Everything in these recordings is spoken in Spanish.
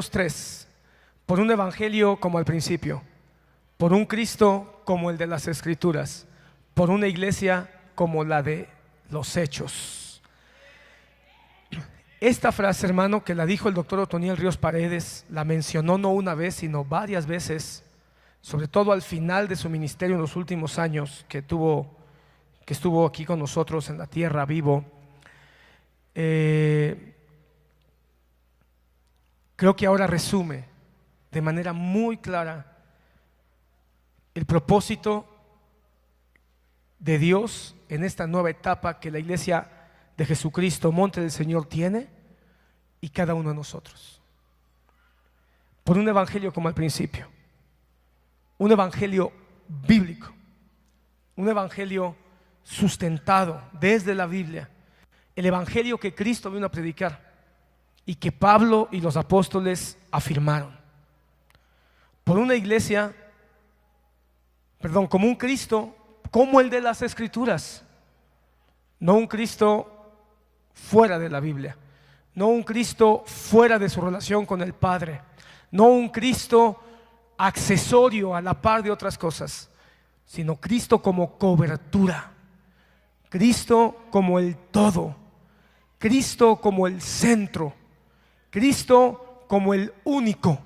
3, por un evangelio como al principio, por un Cristo como el de las Escrituras, por una iglesia como la de los Hechos. Esta frase, hermano, que la dijo el doctor Otoniel Ríos Paredes, la mencionó no una vez, sino varias veces, sobre todo al final de su ministerio en los últimos años que estuvo aquí con nosotros en la tierra vivo. Creo que ahora resume de manera muy clara el propósito de Dios en esta nueva etapa que la iglesia de Jesucristo, Monte del Señor, tiene, y cada uno de nosotros. Por un evangelio como al principio, un evangelio bíblico, un evangelio sustentado desde la Biblia, el evangelio que Cristo vino a predicar y que Pablo y los apóstoles afirmaron. Por una iglesia, como un Cristo como el de las Escrituras, no un Cristo fuera de la Biblia, no un Cristo fuera de su relación con el Padre, no un Cristo accesorio a la par de otras cosas, sino Cristo como cobertura, Cristo como el todo, Cristo como el centro, Cristo como el único,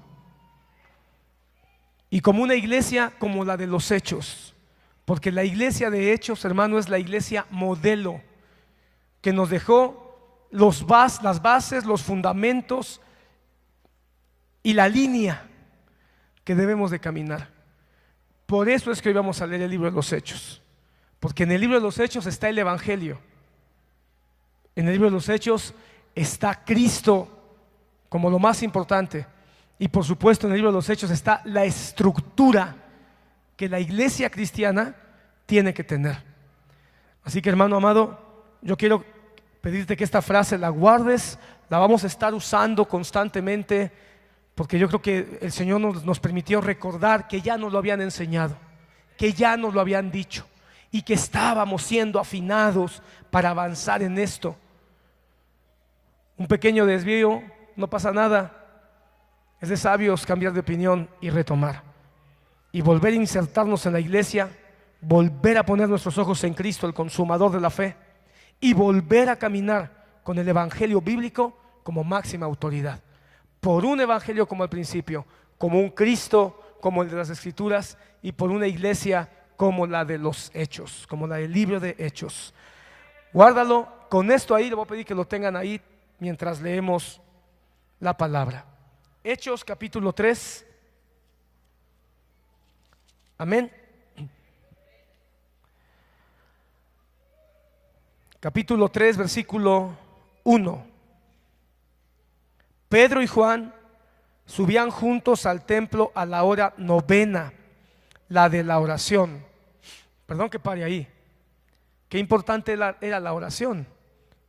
y como una iglesia como la de los Hechos, porque la iglesia de Hechos, hermano, es la iglesia modelo que nos dejó las bases, los fundamentos y la línea que debemos de caminar. Por eso es que hoy vamos a leer el libro de los Hechos, porque en el libro de los Hechos está el evangelio, en el libro de los Hechos está Cristo como lo más importante, y por supuesto en el libro de los Hechos está la estructura que la iglesia cristiana tiene que tener. Así que, hermano amado, yo quiero pedirte que esta frase la guardes, la vamos a estar usando constantemente, porque yo creo que el Señor nos permitió recordar que ya nos lo habían enseñado, que ya nos lo habían dicho, y que estábamos siendo afinados para avanzar en esto. Un pequeño desvío, no pasa nada. Es de sabios cambiar de opinión y retomar, y volver a insertarnos en la iglesia, volver a poner nuestros ojos en Cristo, el consumador de la fe, y volver a caminar con el evangelio bíblico como máxima autoridad, por un evangelio como al principio, como un Cristo como el de las Escrituras, y por una iglesia como la de los Hechos, como la del libro de Hechos. Guárdalo, con esto ahí le voy a pedir que lo tengan ahí mientras leemos la palabra. Hechos capítulo 3. Amén. Capítulo 3, versículo 1. Pedro y Juan subían juntos al templo a la hora novena, la de la oración. Perdón que pare ahí. Qué importante era la oración,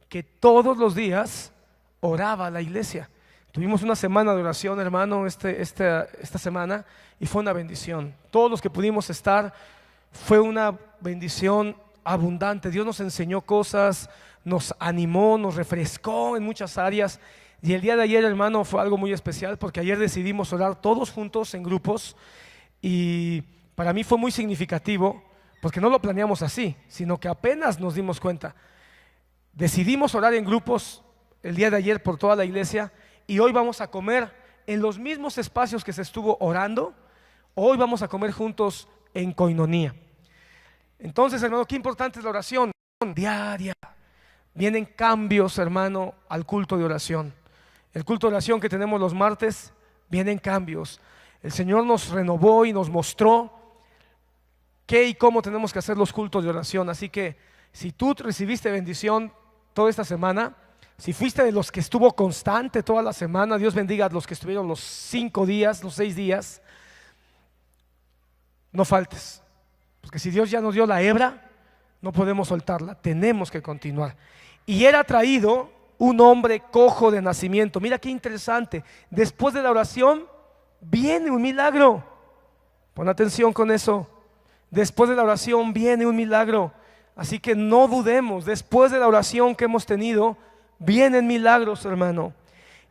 que todos los días oraba la iglesia. Tuvimos una semana de oración, hermano, esta semana, y fue una bendición. Todos los que pudimos estar, fue una bendición abundante. Dios nos enseñó cosas, nos animó, nos refrescó en muchas áreas. Y el día de ayer, hermano, fue algo muy especial, porque ayer decidimos orar todos juntos en grupos, y para mí fue muy significativo, porque no lo planeamos así, sino que apenas nos dimos cuenta. Decidimos orar en grupos el día de ayer por toda la iglesia, y hoy vamos a comer en los mismos espacios que se estuvo orando. Hoy vamos a comer juntos en coinonía. Entonces, hermano, qué importante es la oración diaria. Vienen cambios, hermano, al culto de oración. El culto de oración que tenemos los martes, vienen cambios. El Señor nos renovó y nos mostró qué y cómo tenemos que hacer los cultos de oración. Así que si tú recibiste bendición toda esta semana, si fuiste de los que estuvo constante toda la semana, Dios bendiga a los que estuvieron los 5 días, los 6 días, no faltes, porque si Dios ya nos dio la hebra, no podemos soltarla, tenemos que continuar. Y era traído un hombre cojo de nacimiento. Mira qué interesante, después de la oración viene un milagro. Pon atención con eso. Después de la oración viene un milagro. Así que no dudemos, después de la oración que hemos tenido, vienen milagros, hermano.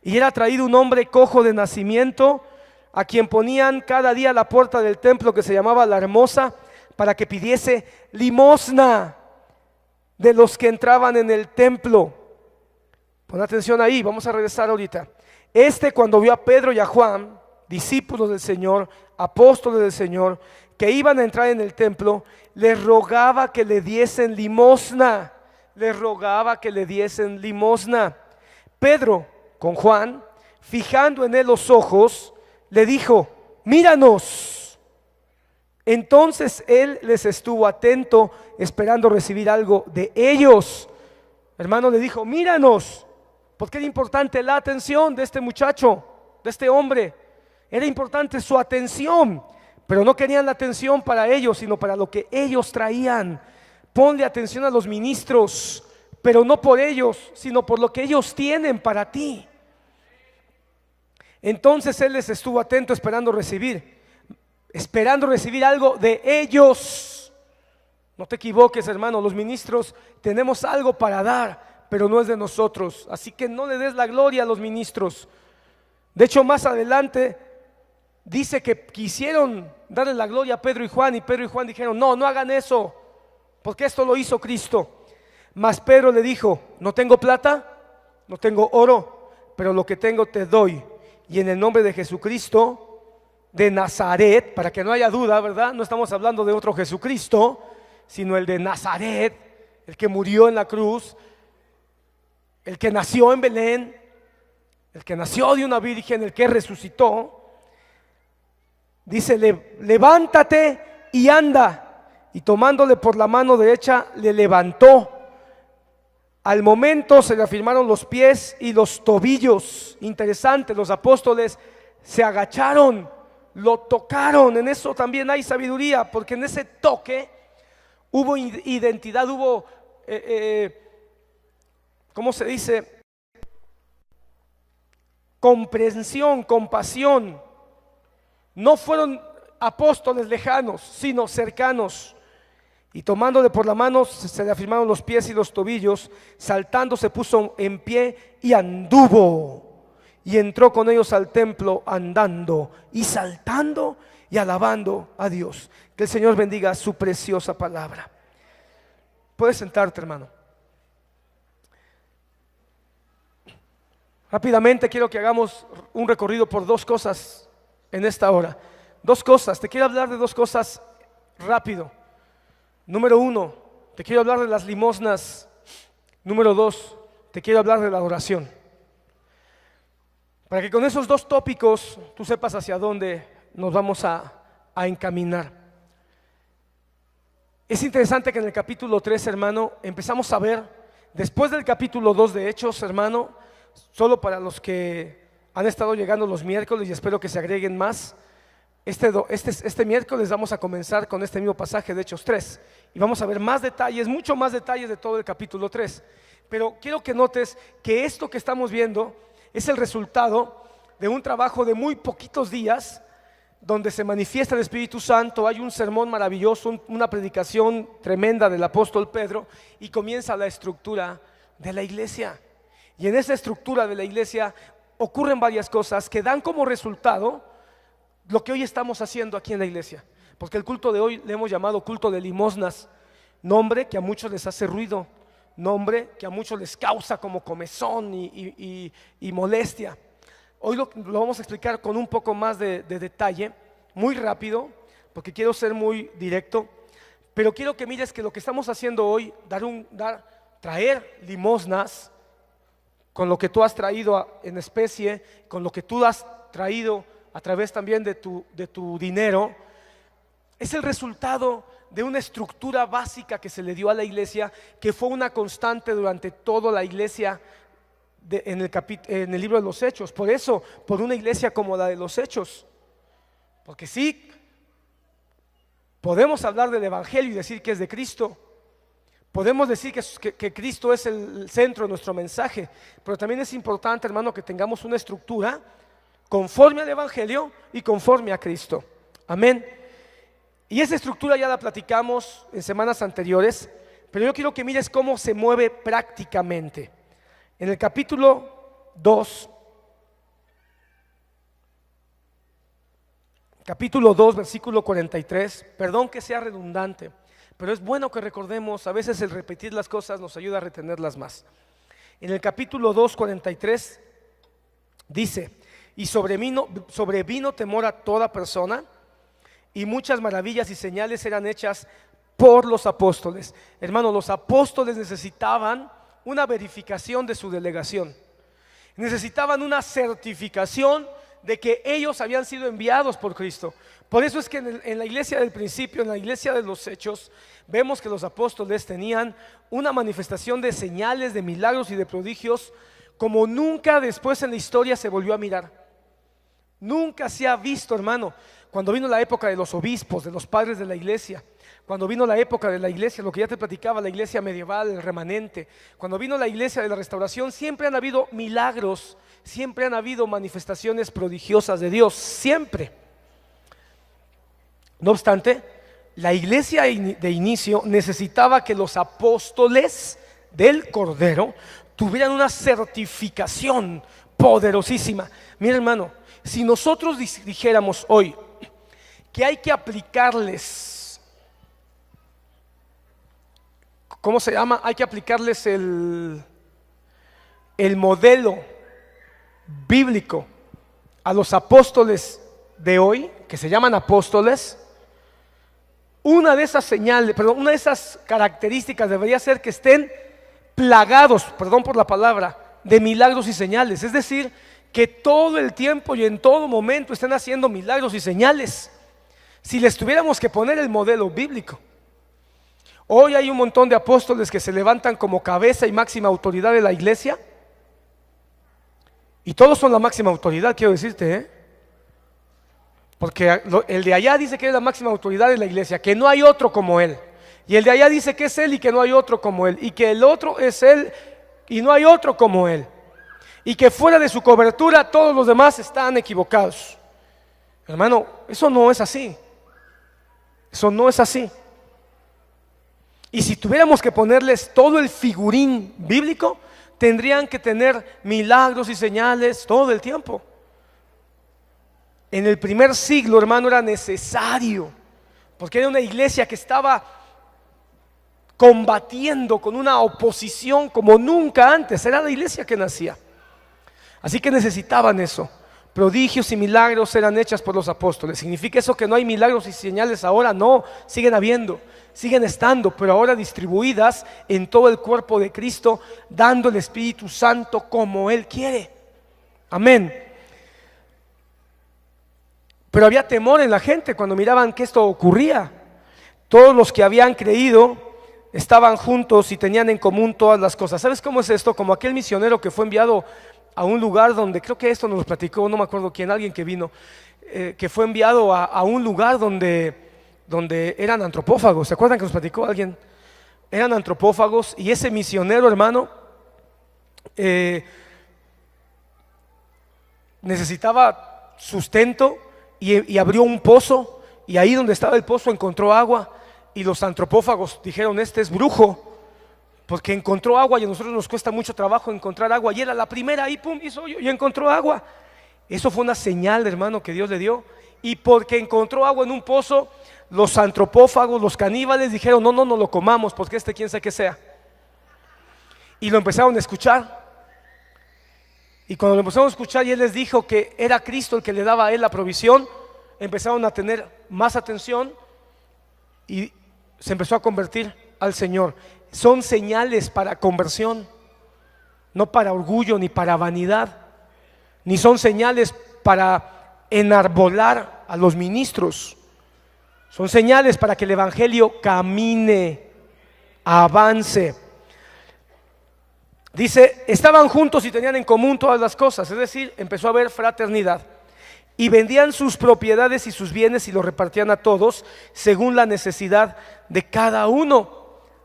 Y era traído un hombre cojo de nacimiento, a quien ponían cada día a la puerta del templo, que se llamaba La Hermosa, para que pidiese limosna de los que entraban en el templo. Pon atención ahí, vamos a regresar ahorita. Cuando vio a Pedro y a Juan, discípulos del Señor, apóstoles del Señor, que iban a entrar en el templo, les rogaba que le diesen limosna. Les rogaba que le diesen limosna. Pedro, con Juan, fijando en él los ojos, le dijo: míranos. Entonces él les estuvo atento, esperando recibir algo de ellos. Hermano, le dijo: míranos, porque era importante la atención de este muchacho, de este hombre. Era importante su atención, pero no querían la atención para ellos, sino para lo que ellos traían. Ponle atención a los ministros, pero no por ellos, sino por lo que ellos tienen para ti. Entonces él les estuvo atento, esperando recibir algo de ellos. No te equivoques, hermano, los ministros tenemos algo para dar, pero no es de nosotros. Así que no le des la gloria a los ministros. De hecho, más adelante dice que quisieron darle la gloria a Pedro y Juan, y Pedro y Juan dijeron: no, no hagan eso, porque esto lo hizo Cristo. Mas Pedro le dijo: no tengo plata, no tengo oro, pero lo que tengo te doy. Y en el nombre de Jesucristo de Nazaret, para que no haya duda, ¿verdad? No estamos hablando de otro Jesucristo, sino el de Nazaret, el que murió en la cruz, el que nació en Belén, el que nació de una virgen, el que resucitó. Dice: levántate y anda. Y tomándole por la mano derecha, le levantó. Al momento se le afirmaron los pies y los tobillos. Interesante, los apóstoles se agacharon, lo tocaron. En eso también hay sabiduría, porque en ese toque hubo identidad, hubo, ¿cómo se dice? Comprensión, compasión. No fueron apóstoles lejanos, sino cercanos. Y tomándole por la mano, se le afirmaron los pies y los tobillos. Saltando se puso en pie y anduvo. Y entró con ellos al templo andando y saltando y alabando a Dios. Que el Señor bendiga su preciosa palabra. Puedes sentarte, hermano. Rápidamente quiero que hagamos un recorrido por dos cosas en esta hora. Dos cosas, te quiero hablar de dos cosas rápido. Número uno, te quiero hablar de las limosnas. Número dos, te quiero hablar de la adoración. Para que con esos dos tópicos tú sepas hacia dónde nos vamos a encaminar. Es interesante que en el capítulo 3, hermano, empezamos a ver, después del capítulo 2 de Hechos, hermano, solo para los que han estado llegando los miércoles, y espero que se agreguen más. Este miércoles vamos a comenzar con este mismo pasaje de Hechos 3 y vamos a ver más detalles, mucho más detalles de todo el capítulo 3. Pero quiero que notes que esto que estamos viendo es el resultado de un trabajo de muy poquitos días, donde se manifiesta el Espíritu Santo. Hay un sermón maravilloso, una predicación tremenda del apóstol Pedro, y comienza la estructura de la iglesia. Y en esa estructura de la iglesia ocurren varias cosas que dan como resultado lo que hoy estamos haciendo aquí en la iglesia. Porque el culto de hoy le hemos llamado culto de limosnas, nombre que a muchos les hace ruido, nombre que a muchos les causa como comezón y molestia. Hoy lo vamos a explicar con un poco más de detalle, muy rápido, porque quiero ser muy directo, pero quiero que mires que lo que estamos haciendo hoy, traer limosnas, con lo que tú has traído en especie, con lo que tú has traído a través también de tu dinero, es el resultado de una estructura básica que se le dio a la iglesia, que fue una constante durante toda la iglesia en el libro de los Hechos. Por eso, por una iglesia como la de los Hechos, porque sí, podemos hablar del evangelio y decir que es de Cristo, podemos decir que Cristo es el centro de nuestro mensaje, pero también es importante, hermano, que tengamos una estructura conforme al evangelio y conforme a Cristo. Amén. Y esa estructura ya la platicamos en semanas anteriores, pero yo quiero que mires cómo se mueve prácticamente. En el capítulo 2 capítulo 2, versículo 43. Perdón que sea redundante, pero es bueno que recordemos, a veces el repetir las cosas nos ayuda a retenerlas más. En el capítulo 2, 43 dice: y sobrevino temor a toda persona, y muchas maravillas y señales eran hechas por los apóstoles. Hermano, los apóstoles necesitaban una verificación de su delegación, necesitaban una certificación de que ellos habían sido enviados por Cristo. Por eso es que en la iglesia del principio, en la iglesia de los Hechos, vemos que los apóstoles tenían una manifestación de señales, de milagros y de prodigios como nunca después en la historia se volvió a mirar. Nunca se ha visto, hermano. Cuando vino la época de los obispos, de los padres de la iglesia, cuando vino la época de la iglesia, lo que ya te platicaba, la iglesia medieval, el remanente, cuando vino la iglesia de la restauración, siempre han habido milagros, siempre han habido manifestaciones prodigiosas de Dios, siempre. No obstante, la iglesia de inicio necesitaba que los apóstoles del Cordero tuvieran una certificación poderosísima. Mira, hermano, si nosotros dijéramos hoy que hay que aplicarles, ¿cómo se llama? Hay que aplicarles el modelo bíblico a los apóstoles de hoy, que se llaman apóstoles. Una de esas señales, una de esas características debería ser que estén plagados, perdón por la palabra, de milagros y señales. Es decir, que todo el tiempo y en todo momento estén haciendo milagros y señales. Si les tuviéramos que poner el modelo bíblico, hoy hay un montón de apóstoles que se levantan como cabeza y máxima autoridad de la iglesia, y todos son la máxima autoridad, quiero decirte, porque el de allá dice que es la máxima autoridad de la iglesia, que no hay otro como él, y el de allá dice que es él y que no hay otro como él, y que el otro es él y no hay otro como él, y que fuera de su cobertura todos los demás están equivocados. Hermano, eso no es así. Eso no es así. Y si tuviéramos que ponerles todo el figurín bíblico, tendrían que tener milagros y señales todo el tiempo. En el primer siglo, hermano, era necesario, porque era una iglesia que estaba combatiendo con una oposición como nunca antes. Era la iglesia que nacía. Así que necesitaban eso. Prodigios y milagros eran hechas por los apóstoles. ¿Significa eso que no hay milagros y señales ahora? No, siguen habiendo, siguen estando, pero ahora distribuidas en todo el cuerpo de Cristo, dando el Espíritu Santo como Él quiere. Amén. Pero había temor en la gente cuando miraban que esto ocurría. Todos los que habían creído estaban juntos y tenían en común todas las cosas. ¿Sabes cómo es esto? Como aquel misionero que fue enviado a un lugar donde, creo que esto nos lo platicó, no me acuerdo quién, alguien que vino, que fue enviado a un lugar donde eran antropófagos. ¿Se acuerdan que nos platicó alguien? Eran antropófagos, y ese misionero, hermano, necesitaba sustento y abrió un pozo, y ahí donde estaba el pozo encontró agua, y los antropófagos dijeron: este es brujo, porque encontró agua, y a nosotros nos cuesta mucho trabajo encontrar agua, y era la primera, ahí pum, hizo hoyo y encontró agua. Eso fue una señal, hermano, que Dios le dio. Y porque encontró agua en un pozo, los antropófagos, los caníbales dijeron: no lo comamos, porque quién sabe qué sea. Y lo empezaron a escuchar. Y cuando lo empezaron a escuchar y él les dijo que era Cristo el que le daba a él la provisión, empezaron a tener más atención y se empezó a convertir al Señor. Son señales para conversión, no para orgullo ni para vanidad, ni son señales para enarbolar a los ministros. Son señales para que el evangelio camine, avance. Dice: estaban juntos y tenían en común todas las cosas, es decir, empezó a haber fraternidad. Y vendían sus propiedades y sus bienes y los repartían a todos según la necesidad de cada uno.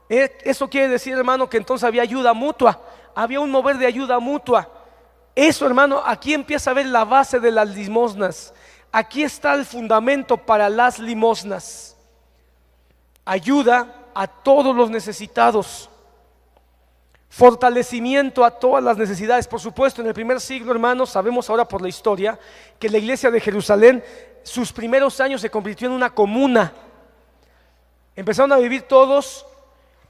Eso quiere decir, hermano, que entonces había ayuda mutua, había un mover de ayuda mutua. Eso, hermano, aquí empieza a ver la base de las limosnas. Aquí está el fundamento para las limosnas. Ayuda a todos los necesitados. fortalecimiento a todas las necesidades. Por supuesto, en el primer siglo, hermanos, sabemos ahora por la historia que la iglesia de Jerusalén, sus primeros años se convirtió en una comuna. Empezaron a vivir todos,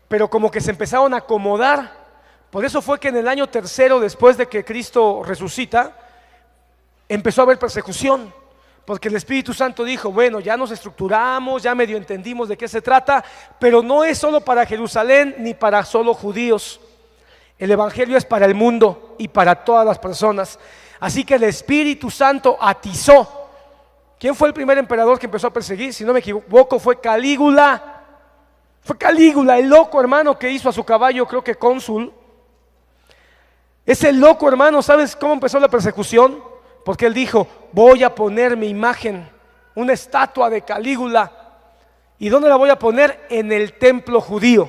pero como que se empezaron a acomodar. Por eso fue que en el año tercero, después de que Cristo resucita, empezó a haber persecución, porque el Espíritu Santo dijo, bueno, ya nos estructuramos, ya medio entendimos de qué se trata, pero no es solo para Jerusalén ni para solo judíos. El Evangelio es para el mundo y para todas las personas. Así que el Espíritu Santo atizó. ¿Quién fue el primer emperador que empezó a perseguir? Si no me equivoco, fue Calígula. Fue Calígula, el loco, hermano, que hizo a su caballo, creo que cónsul. Ese loco, hermano, ¿sabes cómo empezó la persecución? Porque él dijo, voy a poner mi imagen, una estatua de Calígula. ¿Y dónde la voy a poner? En el templo judío.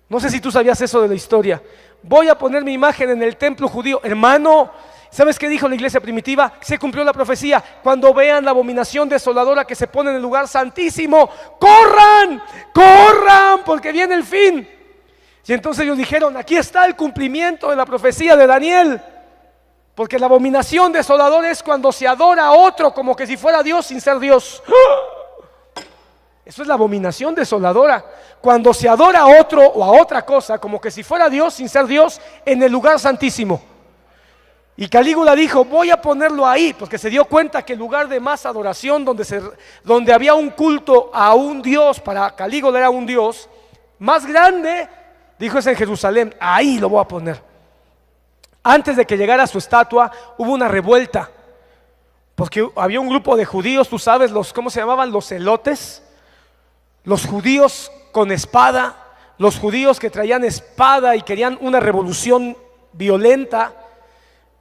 No sé si tú sabías eso de la historia. Voy a poner mi imagen en el templo judío. Hermano, ¿sabes qué dijo la iglesia primitiva? Se cumplió la profecía. Cuando vean la abominación desoladora que se pone en el lugar santísimo, corran, corran, porque viene el fin. Y entonces ellos dijeron, aquí está el cumplimiento de la profecía de Daniel. Porque la abominación desoladora es cuando se adora a otro como que si fuera Dios sin ser Dios. Eso es la abominación desoladora. Cuando se adora a otro o a otra cosa como que si fuera Dios sin ser Dios en el lugar santísimo. Y Calígula dijo, voy a ponerlo ahí, porque se dio cuenta que el lugar de más adoración, donde había un culto a un Dios, para Calígula era un Dios más grande, dijo, es en Jerusalén, ahí lo voy a poner. Antes de que llegara su estatua, hubo una revuelta, porque había un grupo de judíos, tú sabes, ¿cómo se llamaban? Los celotes, los judíos con espada, los judíos que traían espada y querían una revolución violenta,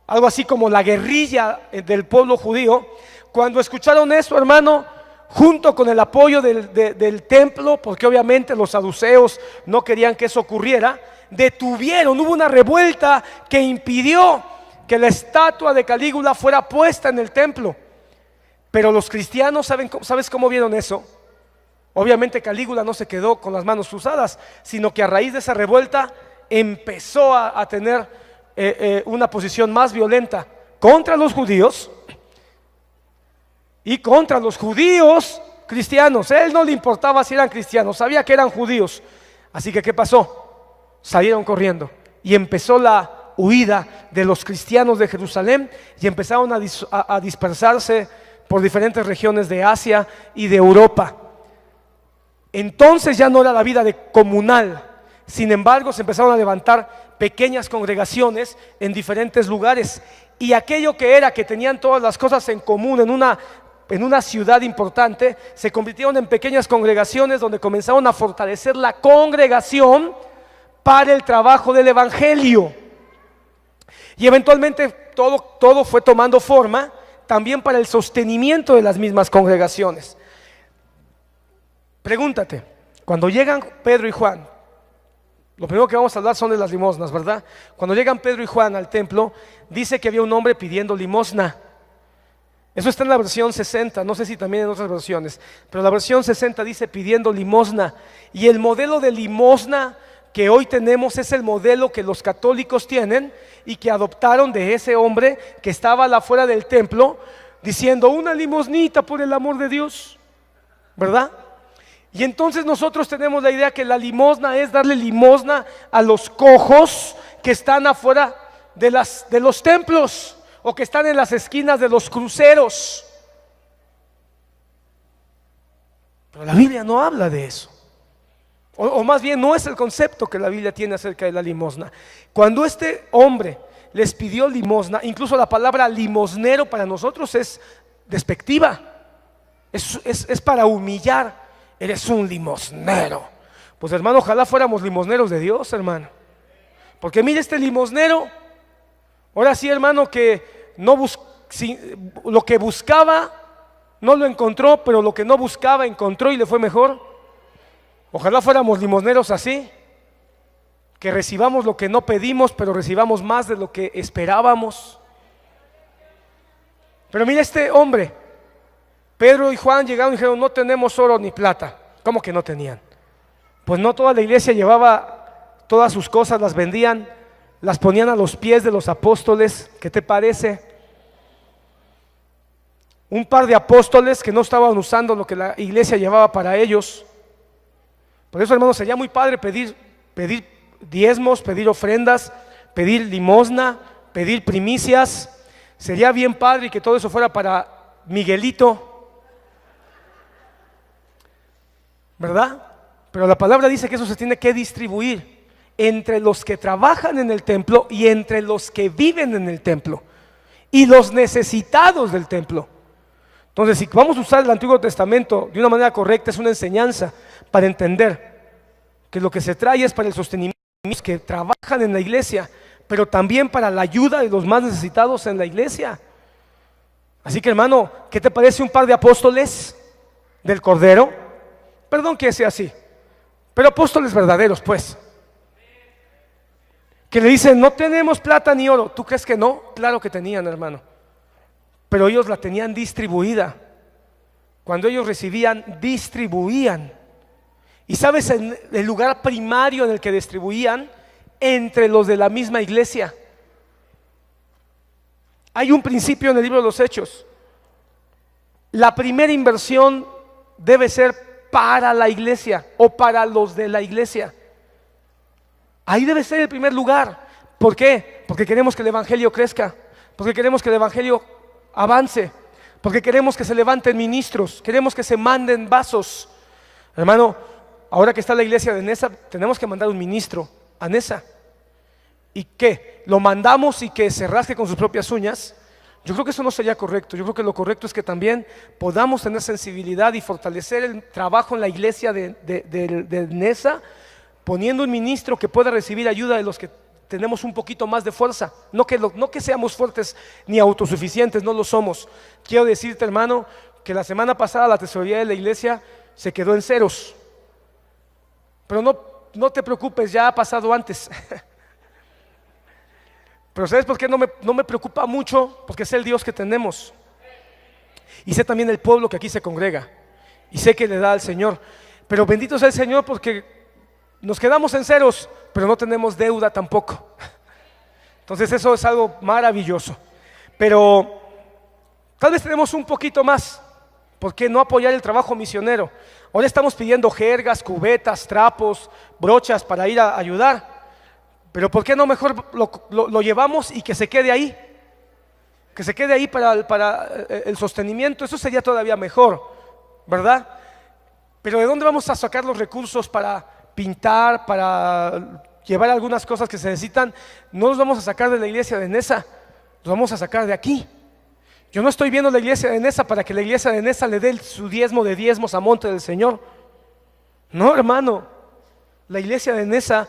algo así como la guerrilla del pueblo judío. Cuando escucharon eso, hermano, junto con el apoyo del templo, porque obviamente los saduceos no querían que eso ocurriera, hubo una revuelta que impidió que la estatua de Calígula fuera puesta en el templo. Pero los cristianos, ¿sabes cómo vieron eso? Obviamente Calígula no se quedó con las manos cruzadas, sino que a raíz de esa revuelta empezó a tener una posición más violenta contra los judíos y contra los judíos cristianos. A él no le importaba si eran cristianos, sabía que eran judíos. Así que ¿qué pasó? Salieron corriendo y empezó la huida de los cristianos de Jerusalén y empezaron a dispersarse por diferentes regiones de Asia y de Europa. Entonces ya no era la vida comunal. Sin embargo, se empezaron a levantar pequeñas congregaciones en diferentes lugares, y aquello que tenían todas las cosas en común en una ciudad importante, se convirtieron en pequeñas congregaciones donde comenzaron a fortalecer la congregación para el trabajo del evangelio. Y eventualmente todo fue tomando forma también para el sostenimiento de las mismas congregaciones. Pregúntate, cuando llegan Pedro y Juan, lo primero que vamos a hablar son de las limosnas, ¿verdad? Cuando llegan Pedro y Juan al templo, dice que había un hombre pidiendo limosna. Eso está en la versión 60, no sé si también en otras versiones, pero la versión 60 dice pidiendo limosna. Y el modelo de limosna que hoy tenemos es el modelo que los católicos tienen y que adoptaron de ese hombre que estaba afuera del templo diciendo una limosnita por el amor de Dios, ¿verdad? Y entonces nosotros tenemos la idea que la limosna es darle limosna a los cojos que están afuera de los templos o que están en las esquinas de los cruceros. Pero la Biblia no habla de eso. O más bien no es el concepto que la Biblia tiene acerca de la limosna. Cuando este hombre les pidió limosna, incluso la palabra limosnero para nosotros es despectiva, es para humillar. Eres un limosnero. Pues hermano, ojalá fuéramos limosneros de Dios, hermano. Porque mire este limosnero, ahora sí, hermano, que lo que buscaba no lo encontró, pero lo que no buscaba encontró y le fue mejor. Ojalá fuéramos limosneros así, que recibamos lo que no pedimos, pero recibamos más de lo que esperábamos. Pero mira este hombre, Pedro y Juan llegaron y dijeron, no tenemos oro ni plata. ¿Cómo que no tenían? Pues no toda la iglesia llevaba todas sus cosas las vendían, las ponían a los pies de los apóstoles. ¿Qué te parece? Un par de apóstoles que no estaban usando lo que la iglesia llevaba para ellos. Por eso, hermanos, sería muy padre pedir diezmos, pedir ofrendas, pedir limosna, pedir primicias. Sería bien padre que todo eso fuera para Miguelito, ¿verdad? Pero la palabra dice que eso se tiene que distribuir entre los que trabajan en el templo y entre los que viven en el templo y los necesitados del templo. Entonces, si vamos a usar el Antiguo Testamento de una manera correcta, es una enseñanza para entender que lo que se trae es para el sostenimiento de los que trabajan en la iglesia, pero también para la ayuda de los más necesitados en la iglesia. Así que, hermano, ¿qué te parece un par de apóstoles del Cordero? Perdón que sea así, pero apóstoles verdaderos, pues, que le dicen: no tenemos plata ni oro. ¿Tú crees que no? Claro que tenían, hermano, pero ellos la tenían distribuida. Cuando ellos recibían, distribuían. Y sabes, en el lugar primario en el que distribuían, entre los de la misma iglesia. Hay un principio en el libro de los Hechos: la primera inversión debe ser para la iglesia o para los de la iglesia. Ahí debe ser el primer lugar. ¿Por qué? Porque queremos que el evangelio crezca, porque queremos que el evangelio avance, porque queremos que se levanten ministros, queremos que se manden vasos. Hermano, ahora que está la iglesia de Nesa, tenemos que mandar un ministro a Nesa. ¿Y qué? ¿Lo mandamos y que se rasque con sus propias uñas? Yo creo que eso no sería correcto. Yo creo que lo correcto es que también podamos tener sensibilidad y fortalecer el trabajo en la iglesia de Nesa, poniendo un ministro que pueda recibir ayuda de los que tenemos un poquito más de fuerza. No que seamos fuertes ni autosuficientes, no lo somos. Quiero decirte, hermano, que la semana pasada la tesorería de la iglesia se quedó en ceros. Pero no te preocupes, ya ha pasado antes. Pero ¿sabes por qué no me preocupa mucho? Porque sé el Dios que tenemos. Y sé también el pueblo que aquí se congrega. Y sé que le da al Señor. Pero bendito sea el Señor, porque nos quedamos en ceros, pero no tenemos deuda tampoco. Entonces eso es algo maravilloso. Pero tal vez tenemos un poquito más. ¿Por qué no apoyar el trabajo misionero? Ahora estamos pidiendo jergas, cubetas, trapos, brochas para ir a ayudar. Pero ¿por qué no mejor lo llevamos y que se quede ahí? Que se quede ahí para el sostenimiento. Eso sería todavía mejor, ¿verdad? Pero ¿de dónde vamos a sacar los recursos para pintar, para llevar algunas cosas que se necesitan? No los vamos a sacar de la iglesia de Nesa, los vamos a sacar de aquí. Yo no estoy viendo la iglesia de Nesa para que la iglesia de Nesa le dé su diezmo de diezmos a monte del Señor. No, hermano, la iglesia de Nesa,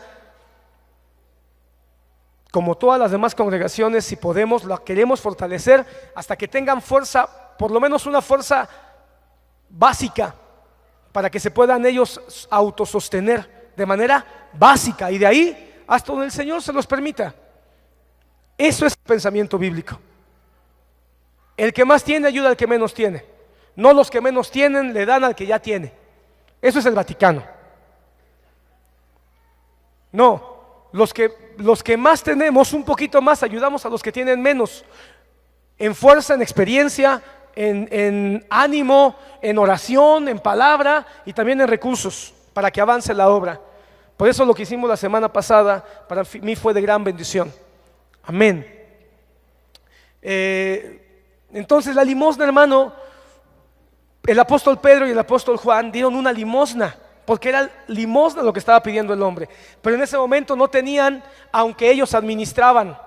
como todas las demás congregaciones, si podemos, la queremos fortalecer hasta que tengan fuerza, por lo menos una fuerza básica, para que se puedan ellos autosostener de manera básica, y de ahí hasta donde el Señor se los permita. Eso es el pensamiento bíblico. El que más tiene ayuda al que menos tiene. No los que menos tienen le dan al que ya tiene. Eso es el Vaticano. No, los que más tenemos, un poquito más, ayudamos a los que tienen menos, en fuerza, en experiencia, en ánimo, en oración, en palabra y también en recursos para que avance la obra. Por eso lo que hicimos la semana pasada para mí fue de gran bendición. Amén. Entonces la limosna, hermano, el apóstol Pedro y el apóstol Juan dieron una limosna, porque era limosna lo que estaba pidiendo el hombre. Pero en ese momento no tenían, aunque ellos administraban,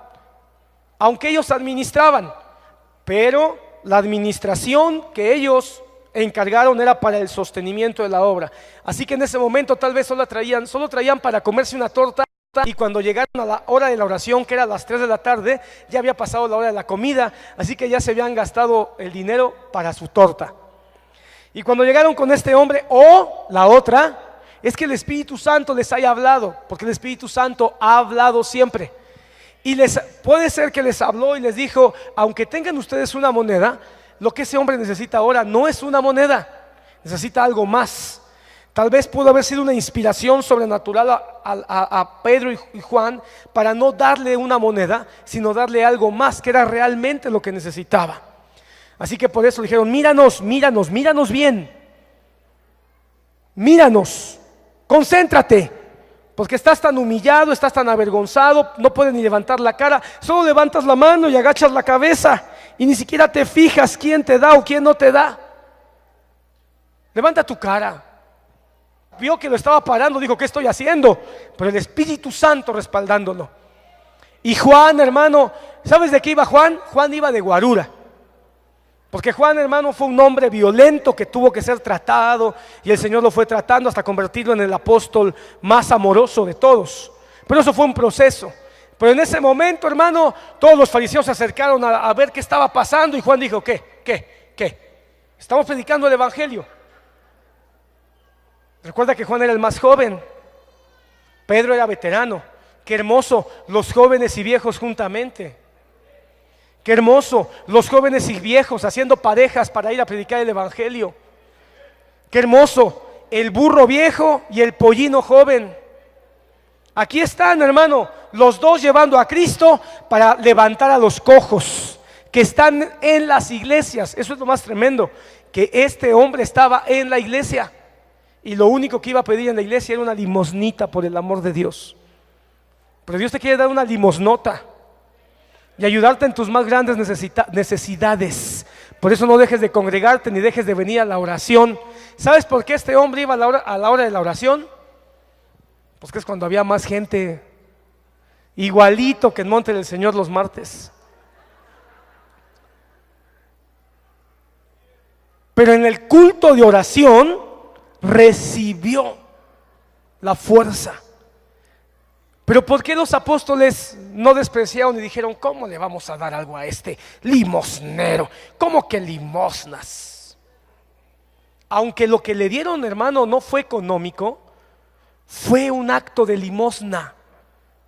pero la administración que ellos encargaron era para el sostenimiento de la obra. Así que en ese momento tal vez solo traían para comerse una torta, y cuando llegaron a la hora de la oración, que era a las 3 de la tarde, ya había pasado la hora de la comida, así que ya se habían gastado el dinero para su torta. Y cuando llegaron con este hombre, la otra, es que el Espíritu Santo les haya hablado, porque el Espíritu Santo ha hablado siempre. Y puede ser que les habló y les dijo: aunque tengan ustedes una moneda, lo que ese hombre necesita ahora no es una moneda, necesita algo más. Tal vez pudo haber sido una inspiración sobrenatural a Pedro y Juan para no darle una moneda, sino darle algo más, que era realmente lo que necesitaba. Así que por eso dijeron: míranos, míranos, míranos bien, míranos, concéntrate, porque estás tan humillado, estás tan avergonzado, no puedes ni levantar la cara, solo levantas la mano y agachas la cabeza y ni siquiera te fijas quién te da o quién no te da. Levanta tu cara. Vio que lo estaba parando, dijo: ¿qué estoy haciendo? Pero el Espíritu Santo respaldándolo. Y Juan, hermano, ¿sabes de qué iba Juan? Juan iba de guarura. Porque Juan, hermano, fue un hombre violento que tuvo que ser tratado, y el Señor lo fue tratando hasta convertirlo en el apóstol más amoroso de todos. Pero eso fue un proceso. Pero en ese momento, hermano, todos los fariseos se acercaron a ver qué estaba pasando, y Juan dijo: ¿Qué? Estamos predicando el evangelio. Recuerda que Juan era el más joven, Pedro era veterano. Qué hermoso, los jóvenes y viejos juntamente. Qué hermoso, los jóvenes y viejos haciendo parejas para ir a predicar el evangelio. Qué hermoso, el burro viejo y el pollino joven. Aquí están, hermano, los dos llevando a Cristo para levantar a los cojos que están en las iglesias. Eso es lo más tremendo, que este hombre estaba en la iglesia y lo único que iba a pedir en la iglesia era una limosnita, por el amor de Dios. Pero Dios te quiere dar una limosnota y ayudarte en tus más grandes necesidades. Por eso no dejes de congregarte ni dejes de venir a la oración. ¿Sabes por qué este hombre iba a la hora de la oración? Pues que es cuando había más gente, igualito que en Monte del Señor los martes. Pero en el culto de oración recibió la fuerza. Pero ¿por qué los apóstoles no despreciaron y dijeron: ¿cómo le vamos a dar algo a este limosnero? ¿Cómo que limosnas? Aunque lo que le dieron, hermano, no fue económico, fue un acto de limosna.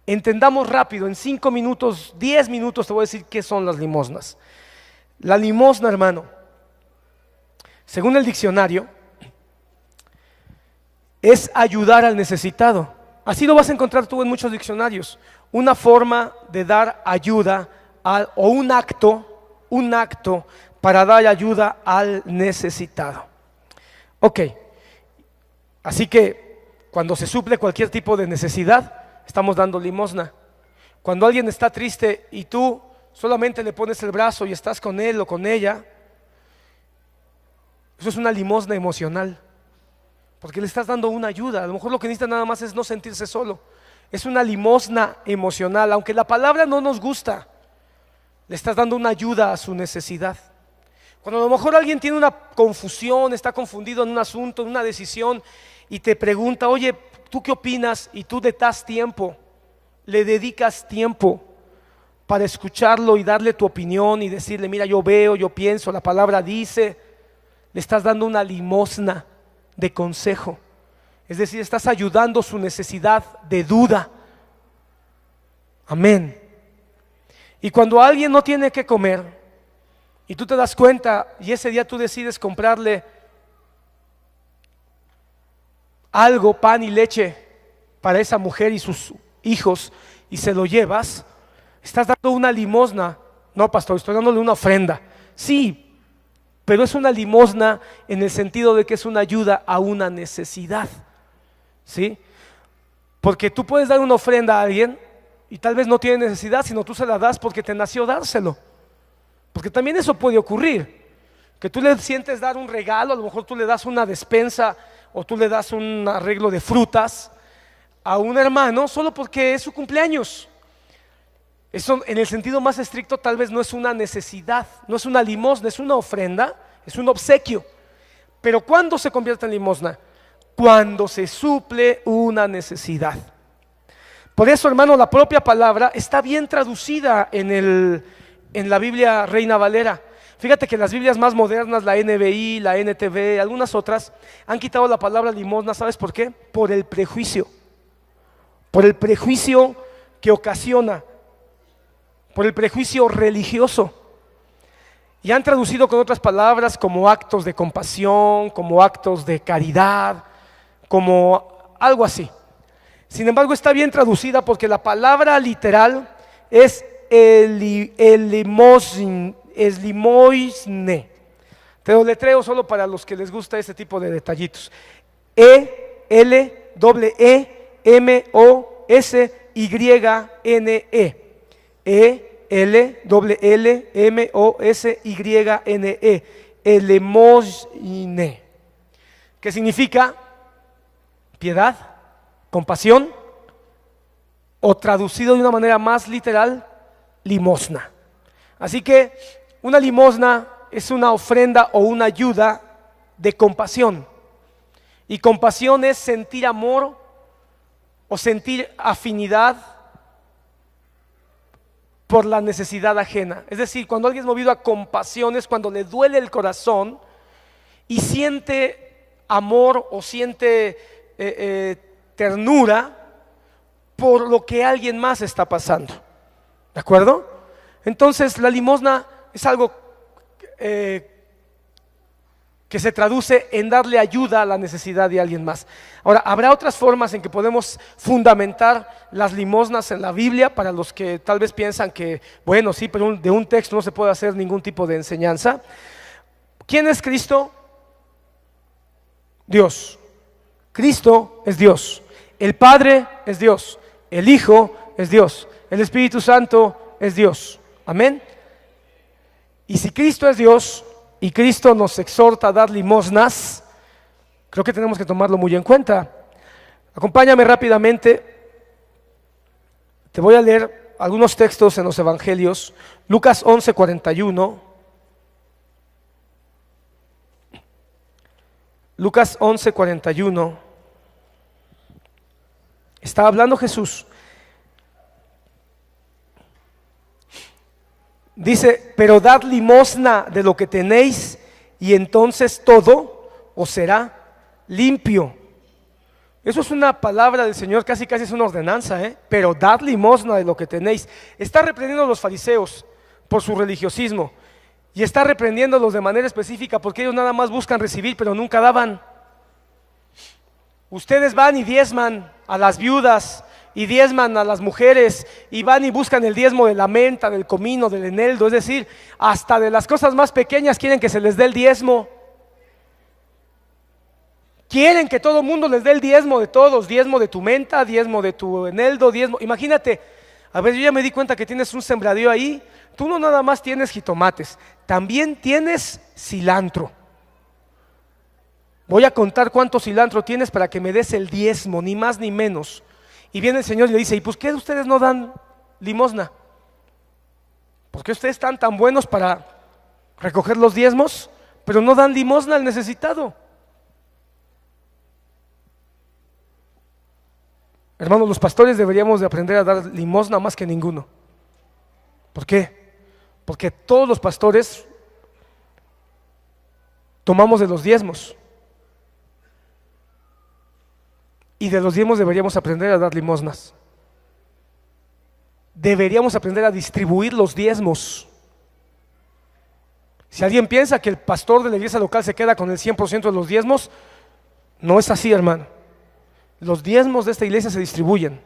Entendamos rápido, en 5 minutos, 10 minutos te voy a decir qué son las limosnas. La limosna, hermano, según el diccionario, es ayudar al necesitado. Así lo vas a encontrar tú en muchos diccionarios. Una forma de dar ayuda o un acto para dar ayuda al necesitado. Ok, así que cuando se suple cualquier tipo de necesidad, estamos dando limosna. Cuando alguien está triste y tú solamente le pones el brazo y estás con él o con ella, eso es una limosna emocional, porque le estás dando una ayuda. A lo mejor lo que necesita nada más es no sentirse solo. Es una limosna emocional, aunque la palabra no nos gusta, le estás dando una ayuda a su necesidad. Cuando a lo mejor alguien tiene una confusión, está confundido en un asunto, en una decisión, y te pregunta: oye, ¿tú qué opinas? Y tú le das tiempo, le dedicas tiempo para escucharlo y darle tu opinión y decirle: mira, yo veo, yo pienso, la palabra dice. Le estás dando una limosna de consejo. Es decir, estás ayudando su necesidad de duda. Amén. Y cuando alguien no tiene que comer y tú te das cuenta y ese día tú decides comprarle algo, pan y leche para esa mujer y sus hijos, y se lo llevas, estás dando una limosna. No, pastor, estoy dándole una ofrenda. Sí, pero es una limosna en el sentido de que es una ayuda a una necesidad, ¿sí? Porque tú puedes dar una ofrenda a alguien y tal vez no tiene necesidad, sino tú se la das porque te nació dárselo. Porque también eso puede ocurrir, que tú le sientes dar un regalo, a lo mejor tú le das una despensa o tú le das un arreglo de frutas a un hermano solo porque es su cumpleaños. Eso en el sentido más estricto tal vez no es una necesidad, no es una limosna, es una ofrenda, es un obsequio. Pero ¿cuándo se convierte en limosna? Cuando se suple una necesidad. Por eso, hermano, la propia palabra está bien traducida en la Biblia Reina Valera. Fíjate que las Biblias más modernas, la NBI, la NTV, algunas otras, han quitado la palabra limosna. ¿Sabes por qué? Por el prejuicio que ocasiona, por el prejuicio religioso, y han traducido con otras palabras como actos de compasión, como actos de caridad, como algo así. Sin embargo, está bien traducida porque la palabra literal es elimoisne. Te lo letreo solo para los que les gusta ese tipo de detallitos. Elimosyne. Elimosyne. Elemosine. ¿Qué significa? Piedad, compasión, o traducido de una manera más literal, limosna. Así que una limosna es una ofrenda o una ayuda de compasión. Y compasión es sentir amor o sentir afinidad por la necesidad ajena. Es decir, cuando alguien es movido a compasión es cuando le duele el corazón y siente amor o siente ternura por lo que alguien más está pasando. ¿De acuerdo? Entonces la limosna es algo que se traduce en darle ayuda a la necesidad de alguien más. Ahora, habrá otras formas en que podemos fundamentar las limosnas en la Biblia, para los que tal vez piensan que, bueno, sí, pero de un texto no se puede hacer ningún tipo de enseñanza. ¿Quién es Cristo? Dios. Cristo es Dios. El Padre es Dios. El Hijo es Dios. El Espíritu Santo es Dios. Amén. Y si Cristo es Dios y Cristo nos exhorta a dar limosnas, creo que tenemos que tomarlo muy en cuenta. Acompáñame rápidamente. Te voy a leer algunos textos en los evangelios. Lucas 11:41. Lucas 11:41. Está hablando Jesús. Dice: pero dad limosna de lo que tenéis, y entonces todo os será limpio. Eso es una palabra del Señor, casi es una ordenanza, pero dad limosna de lo que tenéis. Está reprendiendo a los fariseos por su religiosismo, y está reprendiéndolos de manera específica porque ellos nada más buscan recibir, pero nunca daban. Ustedes van y diezman a las viudas, y diezman a las mujeres, y van y buscan el diezmo de la menta, del comino, del eneldo, es decir, hasta de las cosas más pequeñas quieren que se les dé el diezmo. Quieren que todo el mundo les dé el diezmo de todos, diezmo de tu menta, diezmo de tu eneldo, diezmo. Imagínate, a ver, yo ya me di cuenta que tienes un sembradío ahí. Tú no nada más tienes jitomates, también tienes cilantro. Voy a contar cuánto cilantro tienes para que me des el diezmo, ni más ni menos. Y viene el Señor y le dice: ¿y pues qué ustedes no dan limosna? ¿Por qué ustedes están tan buenos para recoger los diezmos, pero no dan limosna al necesitado? Hermanos, los pastores deberíamos de aprender a dar limosna más que ninguno. ¿Por qué? Porque todos los pastores tomamos de los diezmos. Y de los diezmos deberíamos aprender a dar limosnas. Deberíamos aprender a distribuir los diezmos. Si alguien piensa que el pastor de la iglesia local se queda con el 100% de los diezmos, no es así, hermano. Los diezmos de esta iglesia se distribuyen.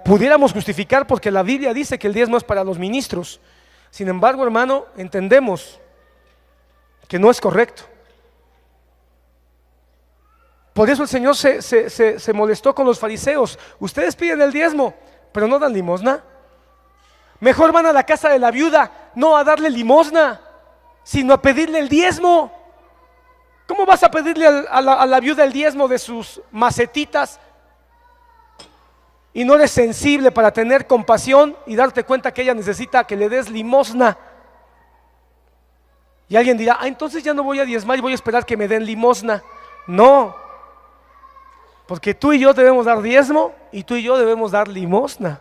Pudiéramos justificar porque la Biblia dice que el diezmo es para los ministros. Sin embargo, hermano, entendemos que no es correcto. Por eso el Señor se molestó con los fariseos. Ustedes piden el diezmo, pero no dan limosna. Mejor van a la casa de la viuda, no a darle limosna, sino a pedirle el diezmo. ¿Cómo vas a pedirle a la viuda el diezmo de sus macetitas y no eres sensible para tener compasión y darte cuenta que ella necesita que le des limosna? Y alguien dirá: entonces ya no voy a diezmar y voy a esperar que me den limosna. No, porque tú y yo debemos dar diezmo y tú y yo debemos dar limosna.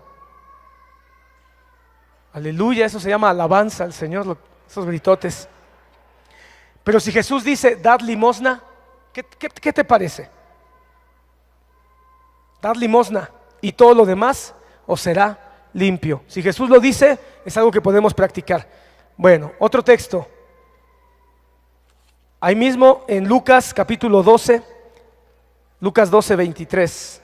Aleluya, eso se llama alabanza al Señor, esos gritotes. Pero si Jesús dice: dad limosna, ¿qué te parece? Dad limosna y todo lo demás os será limpio. Si Jesús lo dice, es algo que podemos practicar. Bueno, otro texto. Ahí mismo en Lucas capítulo 12, Lucas 12, 23.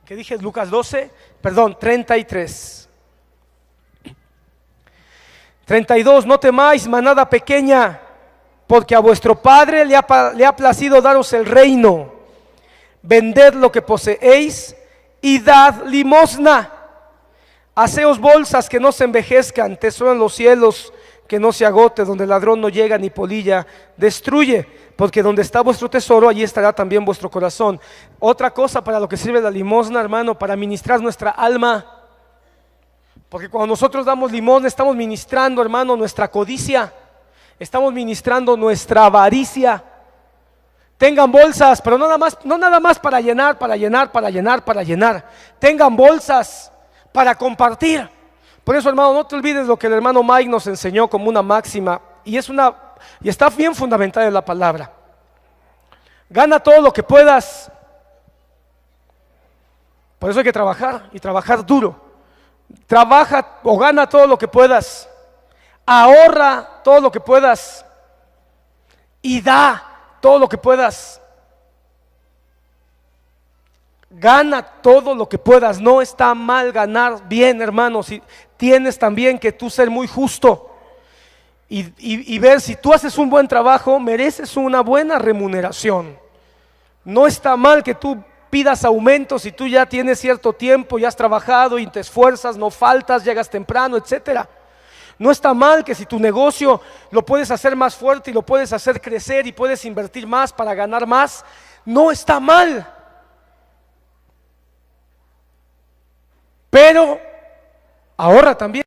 ¿Qué dije? Lucas 12, perdón, 33. 32, no temáis, manada pequeña, porque a vuestro Padre le ha placido daros el reino. Vended lo que poseéis y dad limosna. Haceos bolsas que no se envejezcan, tesoro en los cielos que no se agote, donde el ladrón no llega ni polilla destruye, porque donde está vuestro tesoro, allí estará también vuestro corazón. Otra cosa para lo que sirve la limosna, hermano, para ministrar nuestra alma. Porque cuando nosotros damos limosna, estamos ministrando, hermano, nuestra codicia, estamos ministrando nuestra avaricia. Tengan bolsas, pero no nada más para llenar. Tengan bolsas para compartir. Por eso, hermano, no te olvides lo que el hermano Mike nos enseñó como una máxima, y está bien fundamentada en la palabra. Gana todo lo que puedas. Por eso hay que trabajar, y trabajar duro. Trabaja o gana todo lo que puedas. Ahorra todo lo que puedas. Y da todo lo que puedas. Gana todo lo que puedas. No está mal ganar bien, hermano. Si tienes también que tú ser muy justo y ver si tú haces un buen trabajo, mereces una buena remuneración. No está mal que tú pidas aumento si tú ya tienes cierto tiempo, ya has trabajado y te esfuerzas, no faltas, llegas temprano, etcétera. No está mal que si tu negocio lo puedes hacer más fuerte y lo puedes hacer crecer y puedes invertir más para ganar más, no está mal. Pero ahorra también,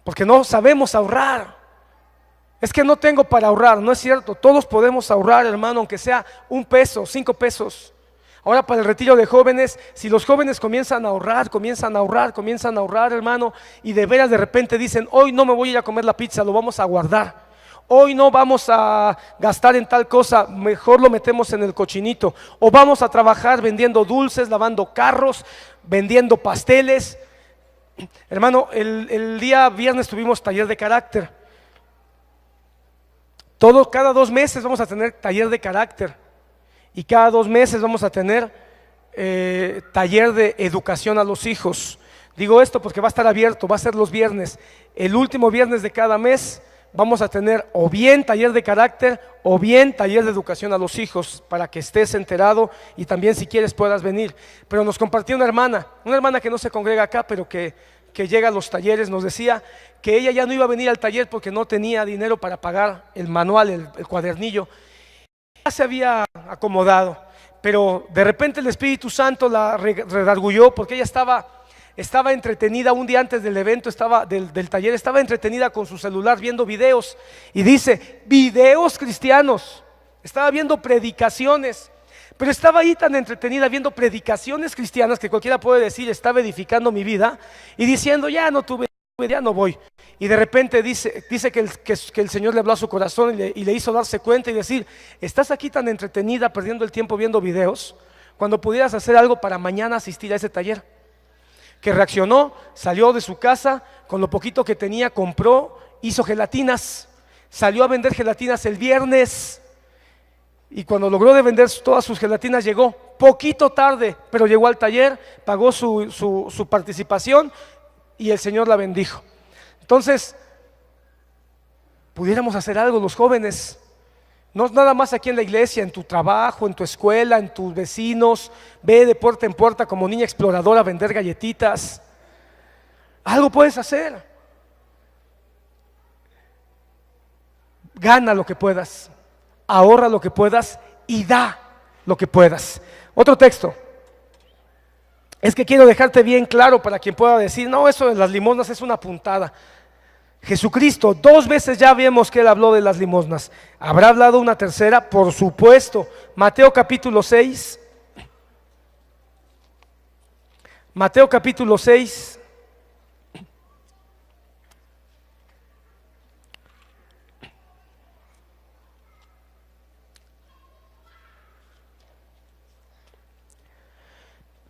porque no sabemos ahorrar. Es que no tengo para ahorrar, no es cierto. Todos podemos ahorrar, hermano, aunque sea $1, 5 pesos. Ahora para el retiro de jóvenes, si los jóvenes comienzan a ahorrar, hermano, y de veras de repente dicen, hoy no me voy a ir a comer la pizza, lo vamos a guardar. Hoy no vamos a gastar en tal cosa, mejor lo metemos en el cochinito. O vamos a trabajar vendiendo dulces, lavando carros, vendiendo pasteles. Hermano, el día viernes tuvimos taller de carácter. Cada 2 meses vamos a tener taller de carácter. Y cada 2 meses vamos a tener taller de educación a los hijos. Digo esto porque va a estar abierto, va a ser los viernes. El último viernes de cada mes vamos a tener o bien taller de carácter o bien taller de educación a los hijos, para que estés enterado y también si quieres puedas venir. Pero nos compartió una hermana que no se congrega acá, pero que llega a los talleres, nos decía que ella ya no iba a venir al taller porque no tenía dinero para pagar el manual, el cuadernillo. Ya se había acomodado, pero de repente el Espíritu Santo la redarguyó porque ella estaba entretenida un día antes del evento, del taller, estaba entretenida con su celular viendo videos, y dice, videos cristianos, estaba viendo predicaciones, pero estaba ahí tan entretenida viendo predicaciones cristianas que cualquiera puede decir, estaba edificando mi vida, y diciendo, ya no voy. Y de repente dice que el Señor le habló a su corazón y le hizo darse cuenta y decir, estás aquí tan entretenida perdiendo el tiempo viendo videos, cuando pudieras hacer algo para mañana asistir a ese taller. Que reaccionó, salió de su casa, con lo poquito que tenía compró, hizo gelatinas, salió a vender gelatinas el viernes, y cuando logró de vender todas sus gelatinas llegó poquito tarde, pero llegó al taller, pagó su participación y el Señor la bendijo. Entonces, pudiéramos hacer algo los jóvenes, no nada más aquí en la iglesia, en tu trabajo, en tu escuela, en tus vecinos. Ve de puerta en puerta como niña exploradora a vender galletitas. Algo puedes hacer. Gana lo que puedas, ahorra lo que puedas y da lo que puedas. Otro texto. Es que quiero dejarte bien claro para quien pueda decir, no, eso de las limosnas es una puntada. Jesucristo, 2 veces ya vimos que Él habló de las limosnas. ¿Habrá hablado una tercera? Por supuesto. Mateo capítulo 6. Mateo capítulo 6.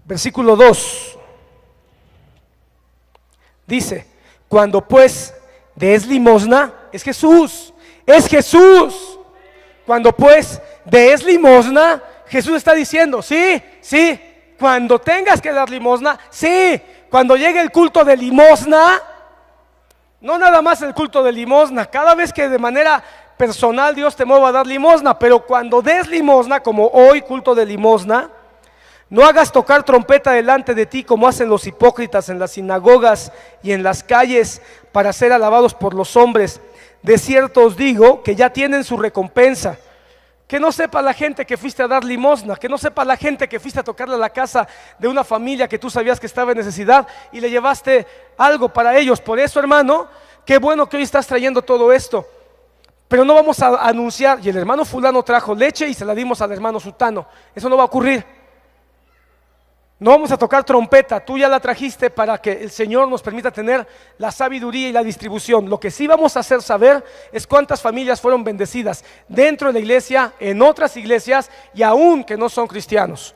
Versículo 2. Dice, cuando pues des limosna, es Jesús. Cuando pues des limosna, Jesús está diciendo, sí, cuando tengas que dar limosna, sí, cuando llegue el culto de limosna, no nada más el culto de limosna, cada vez que de manera personal Dios te mueva a dar limosna, pero cuando des limosna, como hoy culto de limosna, no hagas tocar trompeta delante de ti como hacen los hipócritas en las sinagogas y en las calles para ser alabados por los hombres. De cierto os digo que ya tienen su recompensa. Que no sepa la gente que fuiste a dar limosna, que no sepa la gente que fuiste a tocarle a la casa de una familia que tú sabías que estaba en necesidad y le llevaste algo para ellos. Por eso, hermano, qué bueno que hoy estás trayendo todo esto. Pero no vamos a anunciar, y el hermano fulano trajo leche y se la dimos al hermano sutano. Eso no va a ocurrir. No vamos a tocar trompeta, tú ya la trajiste para que el Señor nos permita tener la sabiduría y la distribución. Lo que sí vamos a hacer saber es cuántas familias fueron bendecidas dentro de la iglesia, en otras iglesias y aún que no son cristianos.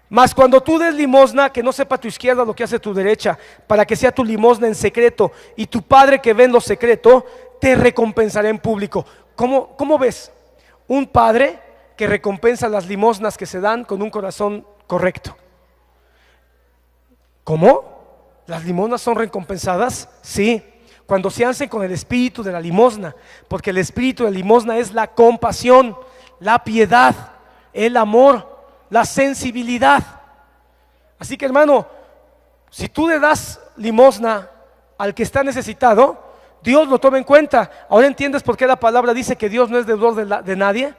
Mas cuando tú des limosna, que no sepa tu izquierda lo que hace tu derecha, para que sea tu limosna en secreto, y tu Padre que ve en lo secreto te recompensará en público. ¿Cómo ves? Un padre que recompensa las limosnas que se dan con un corazón correcto. ¿Cómo? ¿Las limosnas son recompensadas? Sí, cuando se hacen con el espíritu de la limosna, porque el espíritu de la limosna es la compasión, la piedad, el amor, la sensibilidad. Así que, hermano, si tú le das limosna al que está necesitado, Dios lo toma en cuenta. ¿Ahora entiendes por qué la palabra dice que Dios no es deudor de nadie?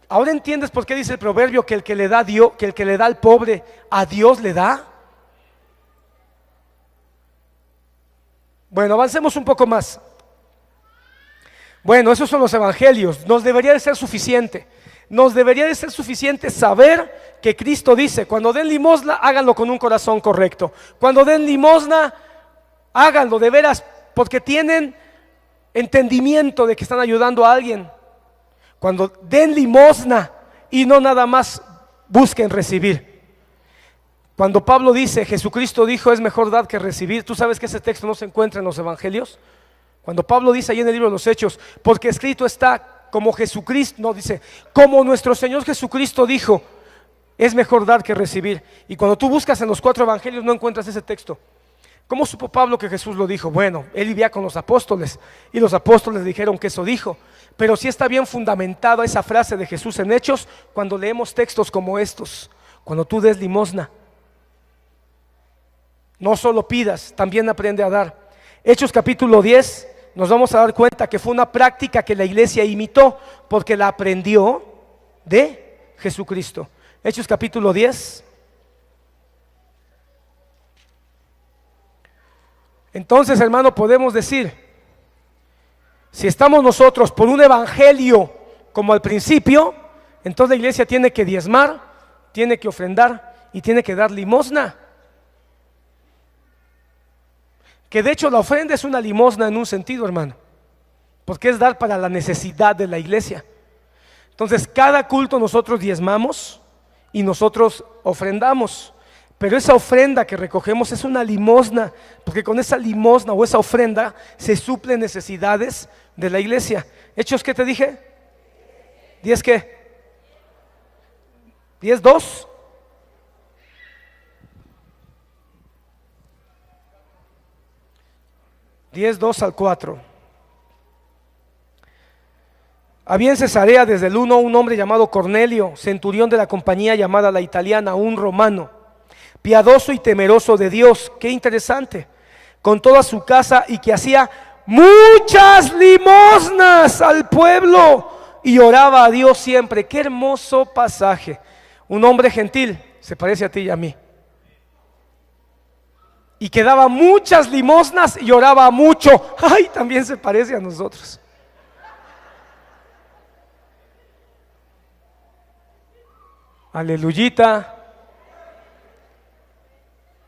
¿Ahora entiendes por qué dice el proverbio que el que le da Dios, que el que le da al pobre, a Dios le da? Bueno, avancemos un poco más. Bueno, esos son los evangelios. Nos debería de ser suficiente. Nos debería de ser suficiente saber que Cristo dice, cuando den limosna, háganlo con un corazón correcto. Cuando den limosna, háganlo de veras, porque tienen entendimiento de que están ayudando a alguien. Cuando den limosna y no nada más busquen recibir. Cuando Pablo dice, Jesucristo dijo, es mejor dar que recibir, ¿tú sabes que ese texto no se encuentra en los evangelios? Cuando Pablo dice ahí en el libro de los Hechos, porque escrito está, como Jesucristo, no dice, como nuestro Señor Jesucristo dijo, es mejor dar que recibir. Y cuando tú buscas en los 4 evangelios no encuentras ese texto. ¿Cómo supo Pablo que Jesús lo dijo? Bueno, él vivía con los apóstoles y los apóstoles dijeron que eso dijo. Pero sí está bien fundamentada esa frase de Jesús en Hechos cuando leemos textos como estos. Cuando tú des limosna, no solo pidas, también aprende a dar. Hechos capítulo 10, nos vamos a dar cuenta que fue una práctica que la iglesia imitó porque la aprendió de Jesucristo. Hechos capítulo 10. Entonces, hermano, podemos decir, si estamos nosotros por un evangelio como al principio, entonces la iglesia tiene que diezmar, tiene que ofrendar y tiene que dar limosna. Que de hecho la ofrenda es una limosna en un sentido, hermano, porque es dar para la necesidad de la iglesia. Entonces cada culto nosotros diezmamos y nosotros ofrendamos, pero esa ofrenda que recogemos es una limosna, porque con esa limosna o esa ofrenda se suplen necesidades de la iglesia. Hechos, ¿qué te dije? ¿10 qué? ¿10:2? Del 4. Había en Cesarea desde el 1 un hombre llamado Cornelio, centurión de la compañía llamada La Italiana, un romano, piadoso y temeroso de Dios. Qué interesante, con toda su casa, y que hacía muchas limosnas al pueblo y oraba a Dios siempre. Qué hermoso pasaje. Un hombre gentil, se parece a ti y a mí, y que daba muchas limosnas y oraba mucho. Ay, también se parece a nosotros. Aleluyita.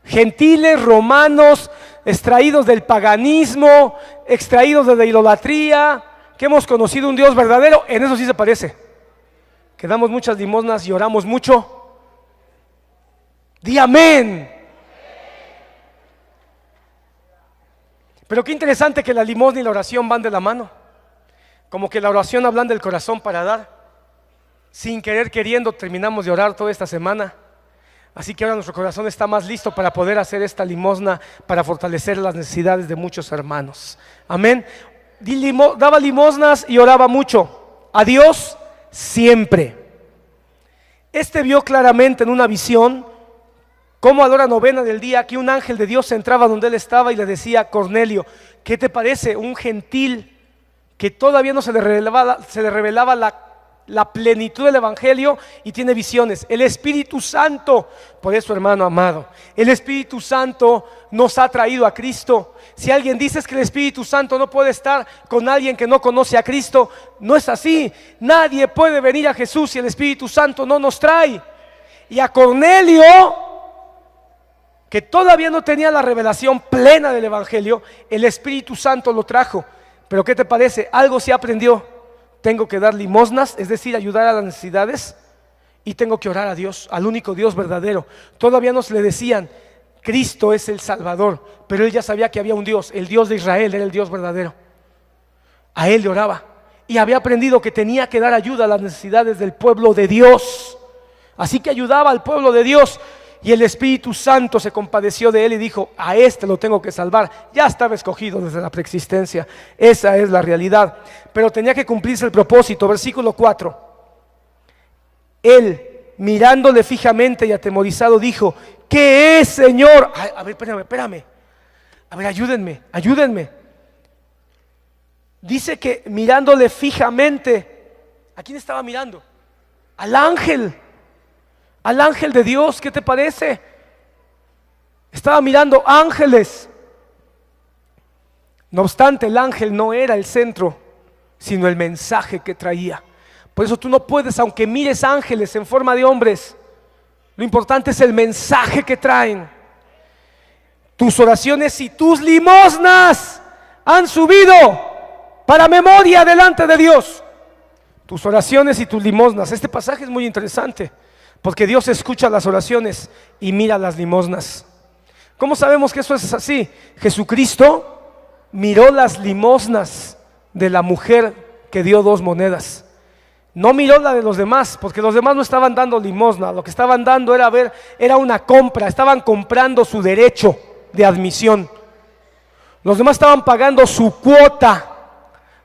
Gentiles romanos, extraídos del paganismo, extraídos de la idolatría, que hemos conocido un Dios verdadero. En eso sí se parece, que damos muchas limosnas y oramos mucho. Di amén. Pero qué interesante que la limosna y la oración van de la mano. Como que la oración hablan del corazón para dar. Sin querer queriendo terminamos de orar toda esta semana. Así que ahora nuestro corazón está más listo para poder hacer esta limosna, para fortalecer las necesidades de muchos hermanos. Amén. Daba limosnas y oraba mucho. A Dios siempre. Este vio claramente en una visión cómo a la hora novena del día que un ángel de Dios entraba donde él estaba y le decía: Cornelio, ¿qué te parece? Un gentil que todavía no se le revelaba la plenitud del evangelio y tiene visiones. El Espíritu Santo, por eso, hermano amado, el Espíritu Santo nos ha traído a Cristo. Si alguien dice que el Espíritu Santo no puede estar con alguien que no conoce a Cristo, no es así. Nadie puede venir a Jesús si el Espíritu Santo no nos trae. Y a Cornelio, que todavía no tenía la revelación plena del evangelio, el Espíritu Santo lo trajo. Pero ¿qué te parece? Algo se aprendió. Tengo que dar limosnas, es decir, ayudar a las necesidades, y tengo que orar a Dios, al único Dios verdadero. Todavía nos le decían: Cristo es el Salvador, pero él ya sabía que había un Dios, el Dios de Israel era el Dios verdadero. A él le oraba y había aprendido que tenía que dar ayuda a las necesidades del pueblo de Dios. Así que ayudaba al pueblo de Dios. Y el Espíritu Santo se compadeció de él y dijo: a este lo tengo que salvar. Ya estaba escogido desde la preexistencia. Esa es la realidad. Pero tenía que cumplirse el propósito. Versículo 4. Él, mirándole fijamente y atemorizado, dijo: ¿qué es, Señor? A ver, espérame. A ver, ayúdenme. Dice que mirándole fijamente. ¿A quién estaba mirando? Al ángel de Dios. ¿Qué te parece? Estaba mirando ángeles. No obstante, el ángel no era el centro, sino el mensaje que traía. Por eso tú no puedes, aunque mires ángeles en forma de hombres, lo importante es el mensaje que traen. Tus oraciones y tus limosnas han subido para memoria delante de Dios. Tus oraciones y tus limosnas. Este pasaje es muy interesante, porque Dios escucha las oraciones y mira las limosnas. ¿Cómo sabemos que eso es así? Jesucristo miró las limosnas de la mujer que dio 2 monedas. No miró la de los demás, porque los demás no estaban dando limosna. Lo que estaban dando era una compra. Estaban comprando su derecho de admisión. Los demás estaban pagando su cuota.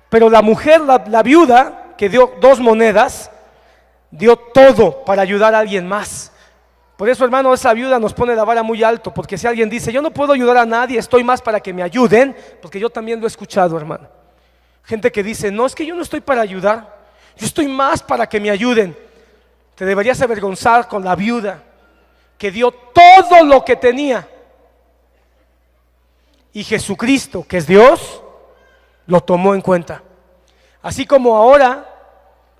Pero la mujer, la viuda, que dio 2 monedas, dio todo para ayudar a alguien más. Por eso, hermano, esa viuda nos pone la vara muy alto, porque si alguien dice: yo no puedo ayudar a nadie, estoy más para que me ayuden, porque yo también lo he escuchado, hermano. Gente que dice: no, es que yo no estoy para ayudar, yo estoy más para que me ayuden. Te deberías avergonzar con la viuda que dio todo lo que tenía, y Jesucristo, que es Dios, lo tomó en cuenta. Así como ahora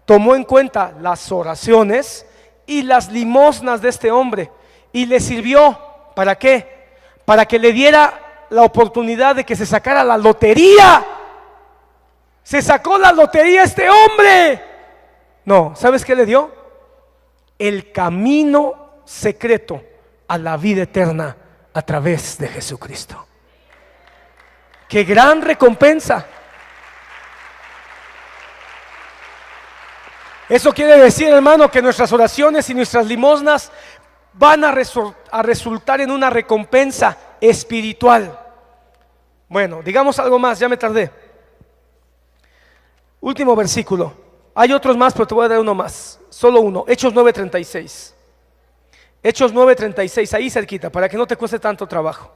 tomó en cuenta las oraciones y las limosnas de este hombre, y le sirvió, ¿para qué? Para que le diera la oportunidad de que se sacara la lotería. Se sacó la lotería este hombre. No, ¿sabes qué le dio? El camino secreto a la vida eterna a través de Jesucristo. ¡Qué gran recompensa! Eso quiere decir, hermano, que nuestras oraciones y nuestras limosnas van a resultar en una recompensa espiritual. Bueno, digamos algo más, ya me tardé. Último versículo. Hay otros más, pero te voy a dar uno más. Solo uno. Hechos 9:36. Hechos 9:36, ahí cerquita, para que no te cueste tanto trabajo.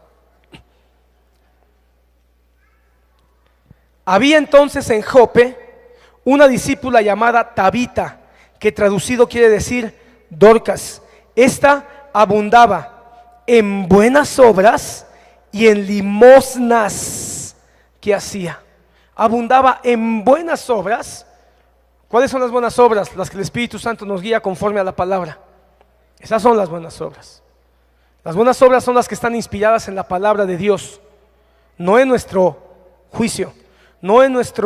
Había entonces en Jope una discípula llamada Tabita, que traducido quiere decir Dorcas. Esta abundaba en buenas obras y en limosnas que hacía. Abundaba en buenas obras. ¿Cuáles son las buenas obras? Las que el Espíritu Santo nos guía conforme a la palabra. Esas son las buenas obras. Las buenas obras son las que están inspiradas en la palabra de Dios, no en nuestro juicio, no en nuestra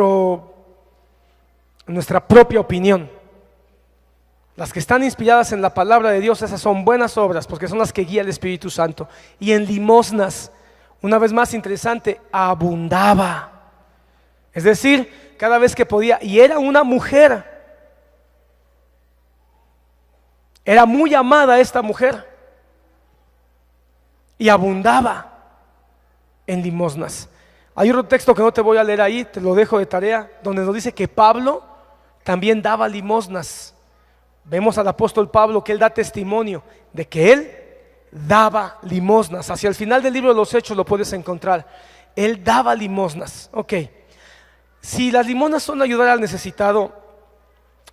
propia opinión. Las que están inspiradas en la palabra de Dios, esas son buenas obras, porque son las que guía el Espíritu Santo. Y en limosnas, una vez más interesante, abundaba. Es decir, cada vez que podía, y era una mujer, era muy amada esta mujer, y abundaba en limosnas. Hay otro texto que no te voy a leer ahí, te lo dejo de tarea, donde nos dice que Pablo también daba limosnas. Vemos al apóstol Pablo que él da testimonio de que él daba limosnas. Hacia el final del libro de los Hechos lo puedes encontrar. Él daba limosnas. Ok, si las limosnas son ayudar al necesitado,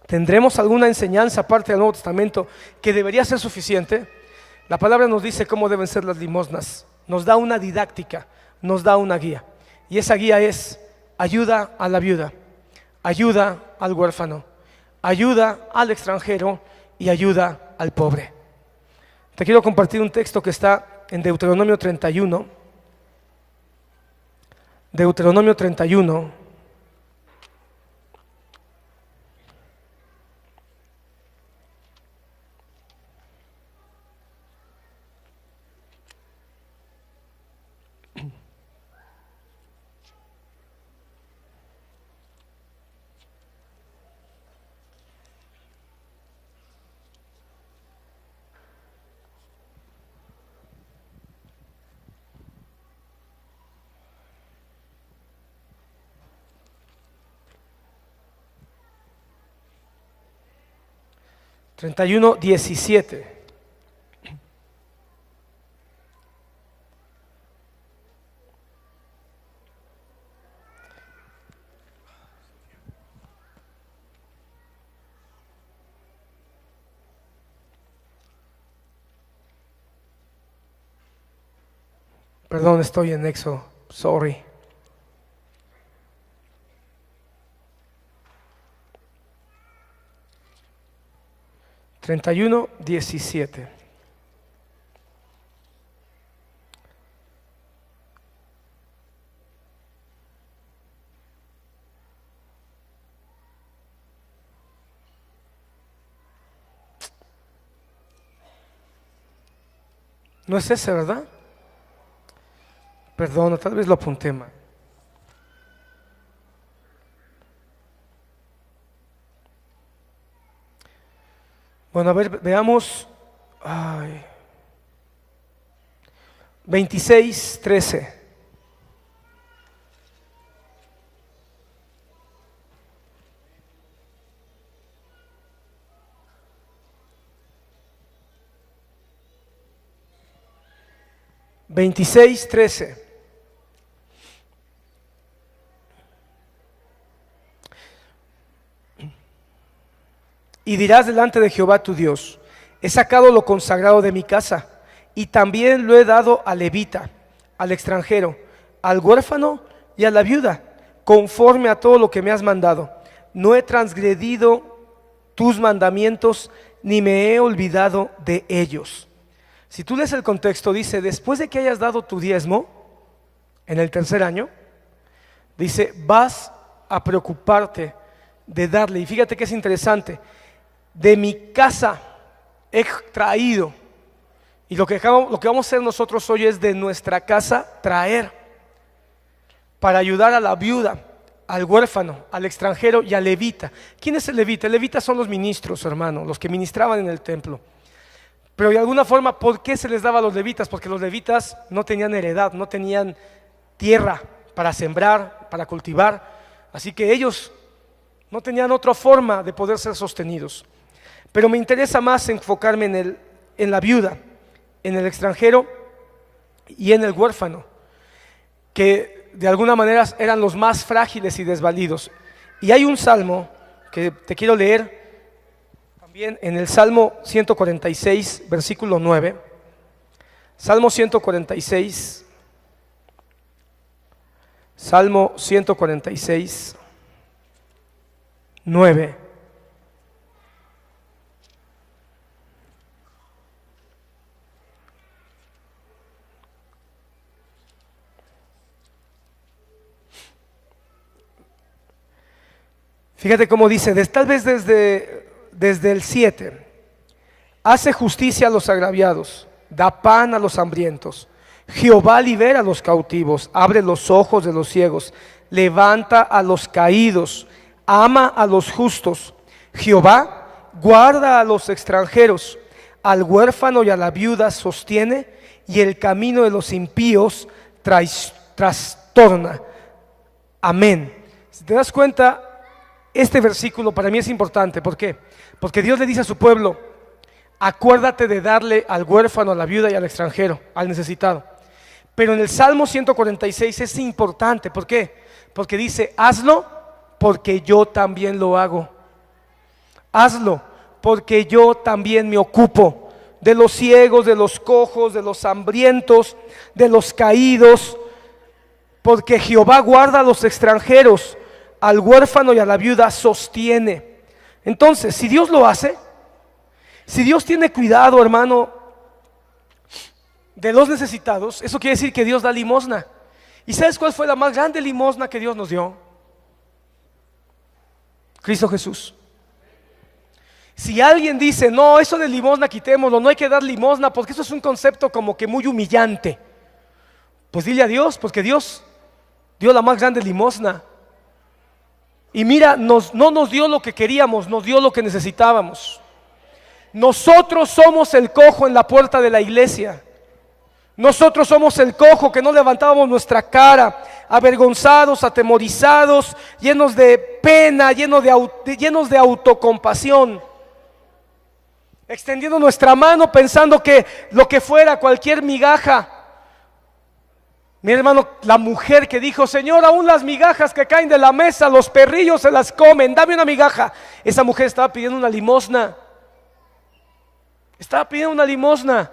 ¿tendremos alguna enseñanza aparte del Nuevo Testamento que debería ser suficiente? La palabra nos dice cómo deben ser las limosnas. Nos da una didáctica, nos da una guía. Y esa guía es ayuda a la viuda, ayuda al huérfano, ayuda al extranjero y ayuda al pobre. Te quiero compartir un texto que está en Deuteronomio 31. Deuteronomio 31. Treinta y uno, 17. Perdón, estoy en Éxodo, sorry. Treinta y uno, 17. No es ese, ¿verdad? Perdón, tal vez lo apunté mal. Bueno, a ver, veamos. 26, 13. Veintiséis, 13. Y dirás delante de Jehová tu Dios: he sacado lo consagrado de mi casa, y también lo he dado al levita, al extranjero, al huérfano y a la viuda, conforme a todo lo que me has mandado. No he transgredido tus mandamientos, ni me he olvidado de ellos. Si tú lees el contexto, dice: después de que hayas dado tu diezmo, en el tercer año, dice, vas a preocuparte de darle. Y fíjate que es interesante: de mi casa he traído. Y lo que vamos a hacer nosotros hoy es de nuestra casa traer, para ayudar a la viuda, al huérfano, al extranjero y al levita. ¿Quién es el levita? El levita son los ministros, hermano, los que ministraban en el templo. Pero de alguna forma, ¿por qué se les daba a los levitas? Porque los levitas no tenían heredad, no tenían tierra para sembrar, para cultivar. Así que ellos no tenían otra forma de poder ser sostenidos. Pero me interesa más enfocarme en la viuda, en el extranjero y en el huérfano, que de alguna manera eran los más frágiles y desvalidos. Y hay un salmo que te quiero leer también, en el Salmo 146, versículo 9. Salmo 146, Salmo 146, 9. Fíjate cómo dice, tal vez desde desde el 7. Hace justicia a los agraviados, da pan a los hambrientos. Jehová libera a los cautivos, abre los ojos de los ciegos, levanta a los caídos, ama a los justos. Jehová guarda a los extranjeros, al huérfano y a la viuda sostiene, y el camino de los impíos trastorna. Amén. Si te das cuenta, este versículo para mí es importante. ¿Por qué? Porque Dios le dice a su pueblo: acuérdate de darle al huérfano, a la viuda y al extranjero, al necesitado. Pero en el Salmo 146 es importante. ¿Por qué? Porque dice: hazlo porque yo también lo hago. Hazlo porque yo también me ocupo de los ciegos, de los cojos, de los hambrientos, de los caídos. Porque Jehová guarda a los extranjeros, al huérfano y a la viuda sostiene. Entonces, si Dios lo hace, si Dios tiene cuidado, hermano, de los necesitados, eso quiere decir que Dios da limosna. ¿Y sabes cuál fue la más grande limosna que Dios nos dio? Cristo Jesús. Si alguien dice: no, eso de limosna quitémoslo, no hay que dar limosna porque eso es un concepto como que muy humillante, pues dile a Dios, porque Dios dio la más grande limosna. Y mira, no nos dio lo que queríamos, nos dio lo que necesitábamos. Nosotros somos el cojo en la puerta de la iglesia. Nosotros somos el cojo que no levantábamos nuestra cara, avergonzados, atemorizados, llenos de pena, llenos de autocompasión, extendiendo nuestra mano pensando que lo que fuera, cualquier migaja. Mi hermano, la mujer que dijo: Señor, aún las migajas que caen de la mesa, los perrillos se las comen, dame una migaja. Esa mujer estaba pidiendo una limosna. Estaba pidiendo una limosna.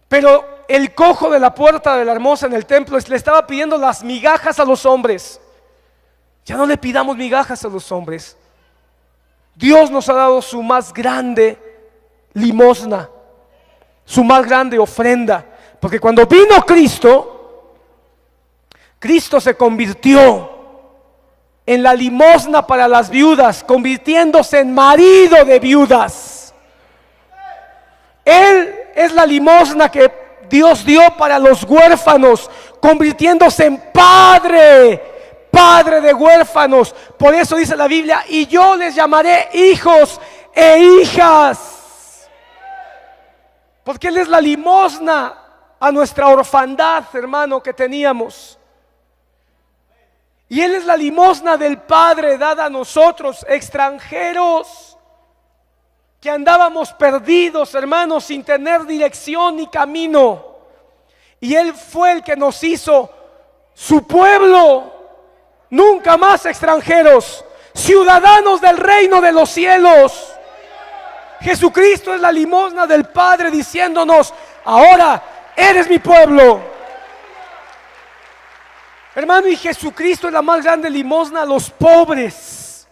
Pero el cojo de la puerta de la hermosa en el templo le estaba pidiendo las migajas a los hombres. Ya no le pidamos migajas a los hombres. Dios nos ha dado su más grande limosna, su más grande ofrenda. Porque cuando vino Cristo, Cristo se convirtió en la limosna para las viudas, convirtiéndose en marido de viudas. Él es la limosna que Dios dio para los huérfanos, convirtiéndose en padre de huérfanos. Por eso dice la Biblia: y yo les llamaré hijos e hijas. Porque Él es la limosna a nuestra orfandad, hermano, que teníamos. Y Él es la limosna del Padre dada a nosotros, extranjeros, que andábamos perdidos, hermanos, sin tener dirección ni camino. Y Él fue el que nos hizo su pueblo, nunca más extranjeros, ciudadanos del reino de los cielos. Jesucristo es la limosna del Padre diciéndonos: ahora eres mi pueblo. Hermano, y Jesucristo es la más grande limosna a los pobres.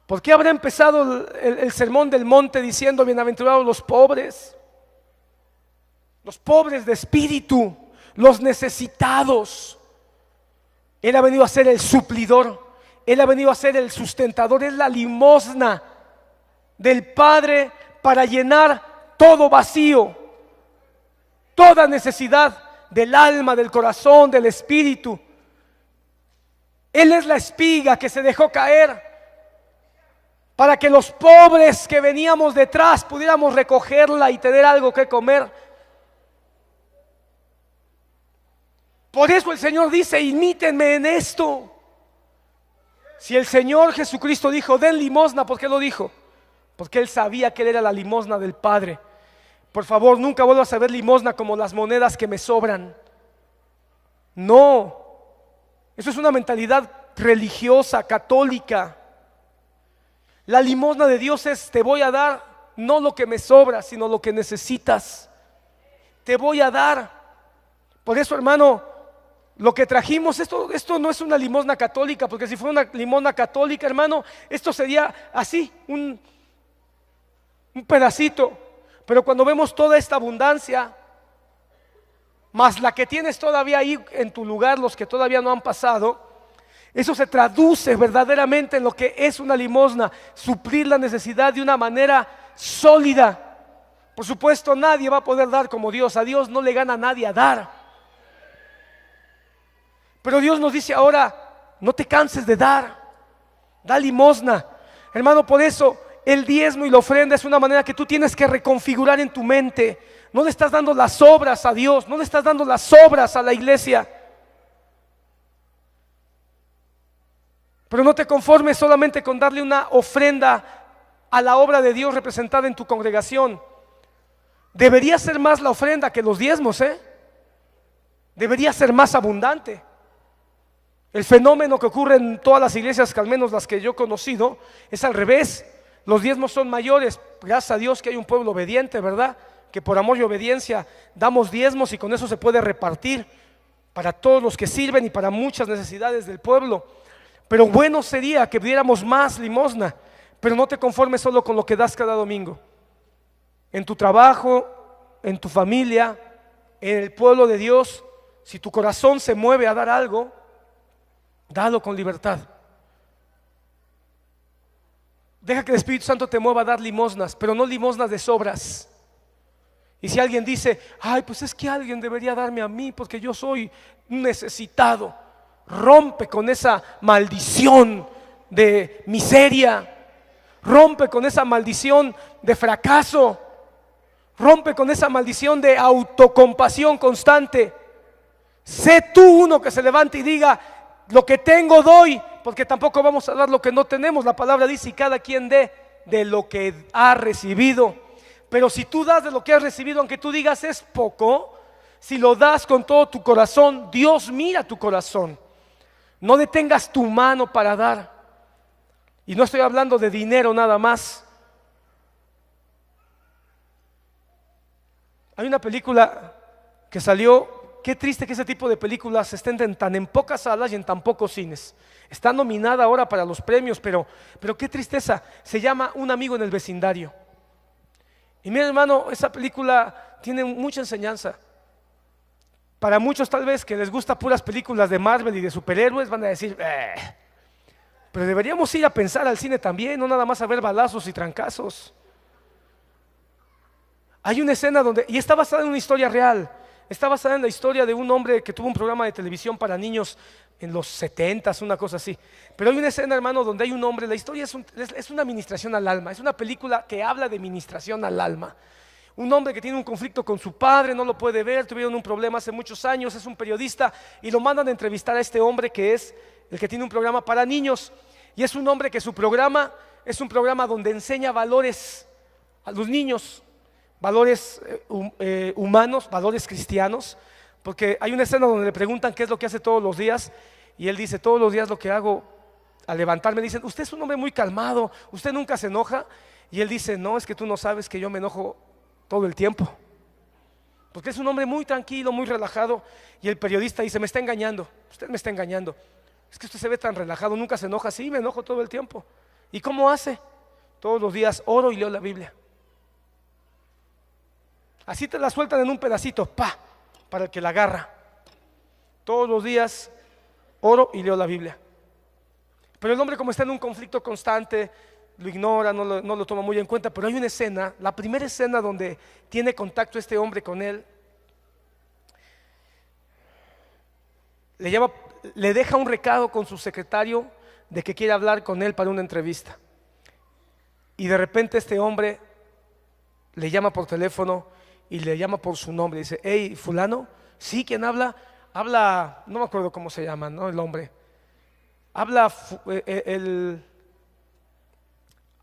¿Por qué habrá empezado el sermón del monte diciendo: bienaventurados los pobres de espíritu, los necesitados? Él ha venido a ser el suplidor, Él ha venido a ser el sustentador. Es la limosna del Padre para llenar todo vacío, toda necesidad del alma, del corazón, del espíritu. Él es la espiga que se dejó caer para que los pobres que veníamos detrás pudiéramos recogerla y tener algo que comer. Por eso el Señor dice: imítenme en esto. Si el Señor Jesucristo dijo: den limosna, ¿por qué lo dijo? Porque Él sabía que Él era la limosna del Padre. Por favor, nunca vuelvas a ver limosna como las monedas que me sobran. No, eso es una mentalidad religiosa, católica. La limosna de Dios es: te voy a dar no lo que me sobra, sino lo que necesitas. Te voy a dar. Por eso, hermano, lo que trajimos, esto no es una limosna católica, porque si fuera una limosna católica, hermano, esto sería así, un pedacito. Pero cuando vemos toda esta abundancia, más la que tienes todavía ahí en tu lugar, los que todavía no han pasado, Eso se traduce verdaderamente en lo que es una limosna, suplir la necesidad de una manera sólida. Por supuesto, nadie va a poder dar como Dios. A Dios no le gana a nadie a dar. Pero Dios nos dice ahora, no te canses de dar. Da limosna. Hermano, por eso el diezmo y la ofrenda es una manera que tú tienes que reconfigurar en tu mente. No le estás dando las obras a Dios, no le estás dando las obras a la iglesia. Pero no te conformes solamente con darle una ofrenda a la obra de Dios representada en tu congregación. Debería ser más la ofrenda que los diezmos, debería ser más abundante. El fenómeno que ocurre en todas las iglesias, que al menos las que yo he conocido, es al revés. Los diezmos son mayores. Gracias a Dios que hay un pueblo obediente, ¿verdad? Que por amor y obediencia damos diezmos y con eso se puede repartir para todos los que sirven y para muchas necesidades del pueblo. Pero bueno sería que diéramos más limosna. Pero no te conformes solo con lo que das cada domingo. En tu trabajo, en tu familia, en el pueblo de Dios, si tu corazón se mueve a dar algo, dalo con libertad. Deja que el Espíritu Santo te mueva a dar limosnas, pero no limosnas de sobras. Y si alguien dice, ay, pues es que alguien debería darme a mí porque yo soy un necesitado, rompe con esa maldición de miseria, rompe con esa maldición de fracaso, rompe con esa maldición de autocompasión constante. Sé tú uno que se levante y diga, lo que tengo doy, porque tampoco vamos a dar lo que no tenemos. La palabra dice, y cada quien dé de lo que ha recibido. Pero si tú das de lo que has recibido, aunque tú digas es poco, si lo das con todo tu corazón, Dios mira tu corazón. No detengas tu mano para dar. Y no estoy hablando de dinero nada más. Hay una película que salió. Qué triste que ese tipo de películas estén tan en pocas salas y en tan pocos cines. Está nominada ahora para los premios, pero qué tristeza. Se llama Un amigo en el vecindario. Y mira, hermano, esa película tiene mucha enseñanza. Para muchos tal vez que les gusta puras películas de Marvel y de superhéroes van a decir, pero deberíamos ir a pensar al cine también, no nada más a ver balazos y trancazos. Hay una escena donde, y está basada en una historia real. Está basada en la historia de un hombre que tuvo un programa de televisión para niños en los 70s, una cosa así. Pero hay una escena, hermano, donde hay un hombre. La historia es una ministración al alma. Es una película que habla de ministración al alma. Un hombre que tiene un conflicto con su padre, no lo puede ver, tuvieron un problema hace muchos años, es un periodista y lo mandan a entrevistar a este hombre que es el que tiene un programa para niños. Y es un hombre que su programa es un programa donde enseña valores a los niños. Valores humanos, valores cristianos, porque hay una escena donde le preguntan qué es lo que hace todos los días y él dice, todos los días lo que hago al levantarme, dicen, usted es un hombre muy calmado, usted nunca se enoja, y él dice, no, es que tú no sabes que yo me enojo todo el tiempo, porque es un hombre muy tranquilo, muy relajado. Y el periodista dice, me está engañando, usted me está engañando, es que usted se ve tan relajado, nunca se enoja. Sí, me enojo todo el tiempo. ¿Y cómo hace? Todos los días oro y leo la Biblia. Así te la sueltan en un pedacito, para el que la agarra. Todos los días oro y leo la Biblia. Pero el hombre, como está en un conflicto constante, lo ignora, no lo toma muy en cuenta. Pero hay una escena, la primera escena donde tiene contacto este hombre con él. Le deja un recado con su secretario de que quiere hablar con él para una entrevista. Y de repente este hombre le llama por teléfono y le llama por su nombre. Dice, hey, fulano, sí, ¿quién habla? Habla, no me acuerdo cómo se llama, ¿no? El hombre. Habla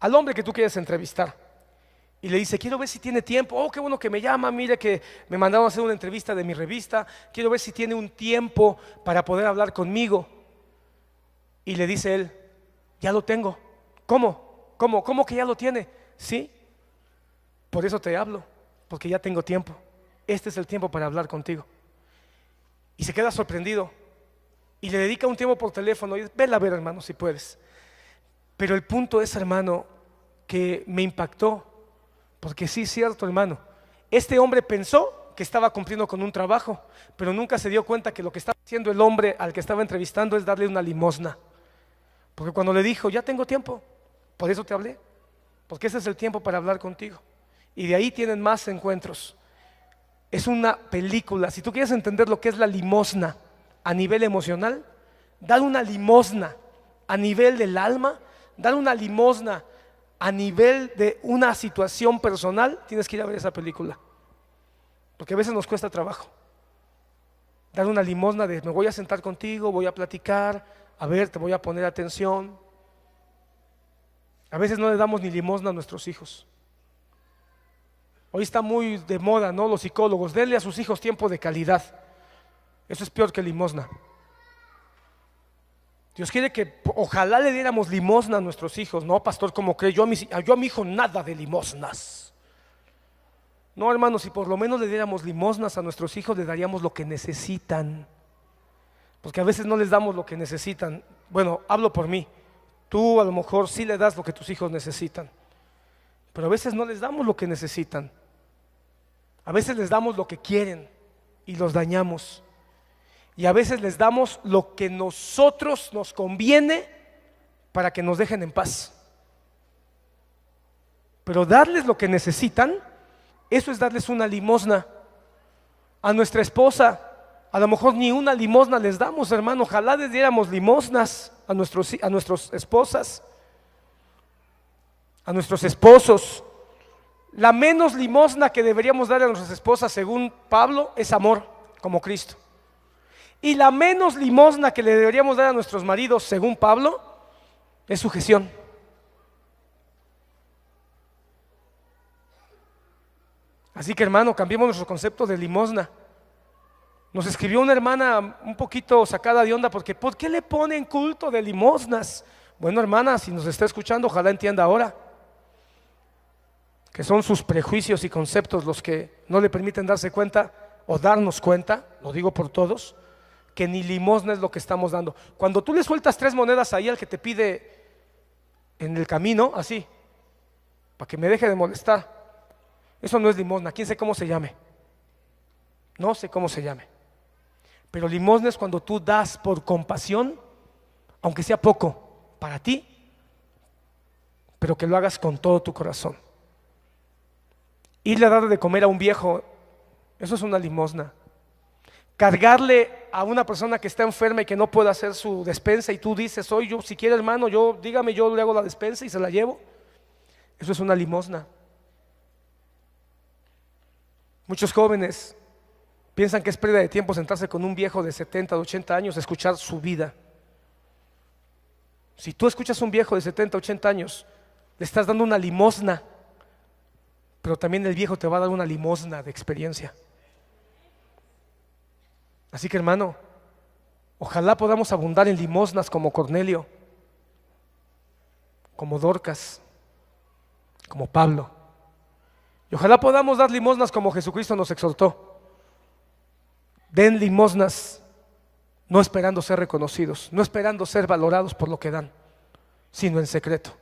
al hombre que tú quieres entrevistar. Y le dice, quiero ver si tiene tiempo. Oh, qué bueno que me llama, mire que me mandaron a hacer una entrevista de mi revista. Quiero ver si tiene un tiempo para poder hablar conmigo. Y le dice él, ya lo tengo. ¿Cómo que ya lo tiene? Sí, por eso te hablo, porque ya tengo tiempo. Este es el tiempo para hablar contigo. Y se queda sorprendido y le dedica un tiempo por teléfono y vela a ver, hermano, si puedes. Pero el punto es, hermano, que me impactó, porque sí es cierto, hermano. Este hombre pensó que estaba cumpliendo con un trabajo, pero nunca se dio cuenta que lo que estaba haciendo el hombre al que estaba entrevistando es darle una limosna. Porque cuando le dijo, ya tengo tiempo, por eso te hablé, porque ese es el tiempo para hablar contigo. Y de ahí tienen más encuentros. Es una película. Si tú quieres entender lo que es la limosna a nivel emocional, dar una limosna a nivel del alma, dar una limosna a nivel de una situación personal, tienes que ir a ver esa película. Porque a veces nos cuesta trabajo dar una limosna de me voy a sentar contigo, voy a platicar, a ver, te voy a poner atención. A veces no le damos ni limosna a nuestros hijos. Hoy está muy de moda, ¿no? Los psicólogos, denle a sus hijos tiempo de calidad. Eso es peor que limosna. Dios quiere que ojalá le diéramos limosna a nuestros hijos. No, pastor, ¿cómo cree? Yo a mi hijo nada de limosnas. No, hermanos, si por lo menos le diéramos limosnas a nuestros hijos, les daríamos lo que necesitan. Porque a veces no les damos lo que necesitan. Bueno, hablo por mí. Tú a lo mejor sí le das lo que tus hijos necesitan, pero a veces no les damos lo que necesitan. A veces les damos lo que quieren y los dañamos. Y a veces les damos lo que nosotros nos conviene para que nos dejen en paz. Pero darles lo que necesitan, eso es darles una limosna. A nuestra esposa, a lo mejor ni una limosna les damos, hermano. Ojalá les diéramos limosnas a nuestras esposas, a nuestros esposos. La menos limosna que deberíamos dar a nuestras esposas, según Pablo, es amor, como Cristo. Y la menos limosna que le deberíamos dar a nuestros maridos, según Pablo, es sujeción. Así que, hermano, cambiemos nuestro concepto de limosna. Nos escribió una hermana un poquito sacada de onda porque ¿por qué le ponen culto de limosnas? Bueno, hermana, si nos está escuchando, ojalá entienda ahora que son sus prejuicios y conceptos los que no le permiten darse cuenta o darnos cuenta, lo digo por todos, que ni limosna es lo que estamos dando. Cuando tú le sueltas 3 monedas ahí al que te pide en el camino, así, para que me deje de molestar, eso no es limosna. ¿Quién sabe cómo se llame? No sé cómo se llame. Pero limosna es cuando tú das por compasión, aunque sea poco, para ti, pero que lo hagas con todo tu corazón. Irle a dar de comer a un viejo, eso es una limosna. Cargarle a una persona que está enferma y que no puede hacer su despensa y tú dices, oye, yo, si quiere, hermano, dígame, yo le hago la despensa y se la llevo. Eso es una limosna. Muchos jóvenes piensan que es pérdida de tiempo sentarse con un viejo de 70, de 80 años a escuchar su vida. Si tú escuchas a un viejo de 70, 80 años, le estás dando una limosna, pero también el viejo te va a dar una limosna de experiencia. Así que, hermano, ojalá podamos abundar en limosnas como Cornelio, como Dorcas, como Pablo. Y ojalá podamos dar limosnas como Jesucristo nos exhortó. Den limosnas, no esperando ser reconocidos, no esperando ser valorados por lo que dan, sino en secreto.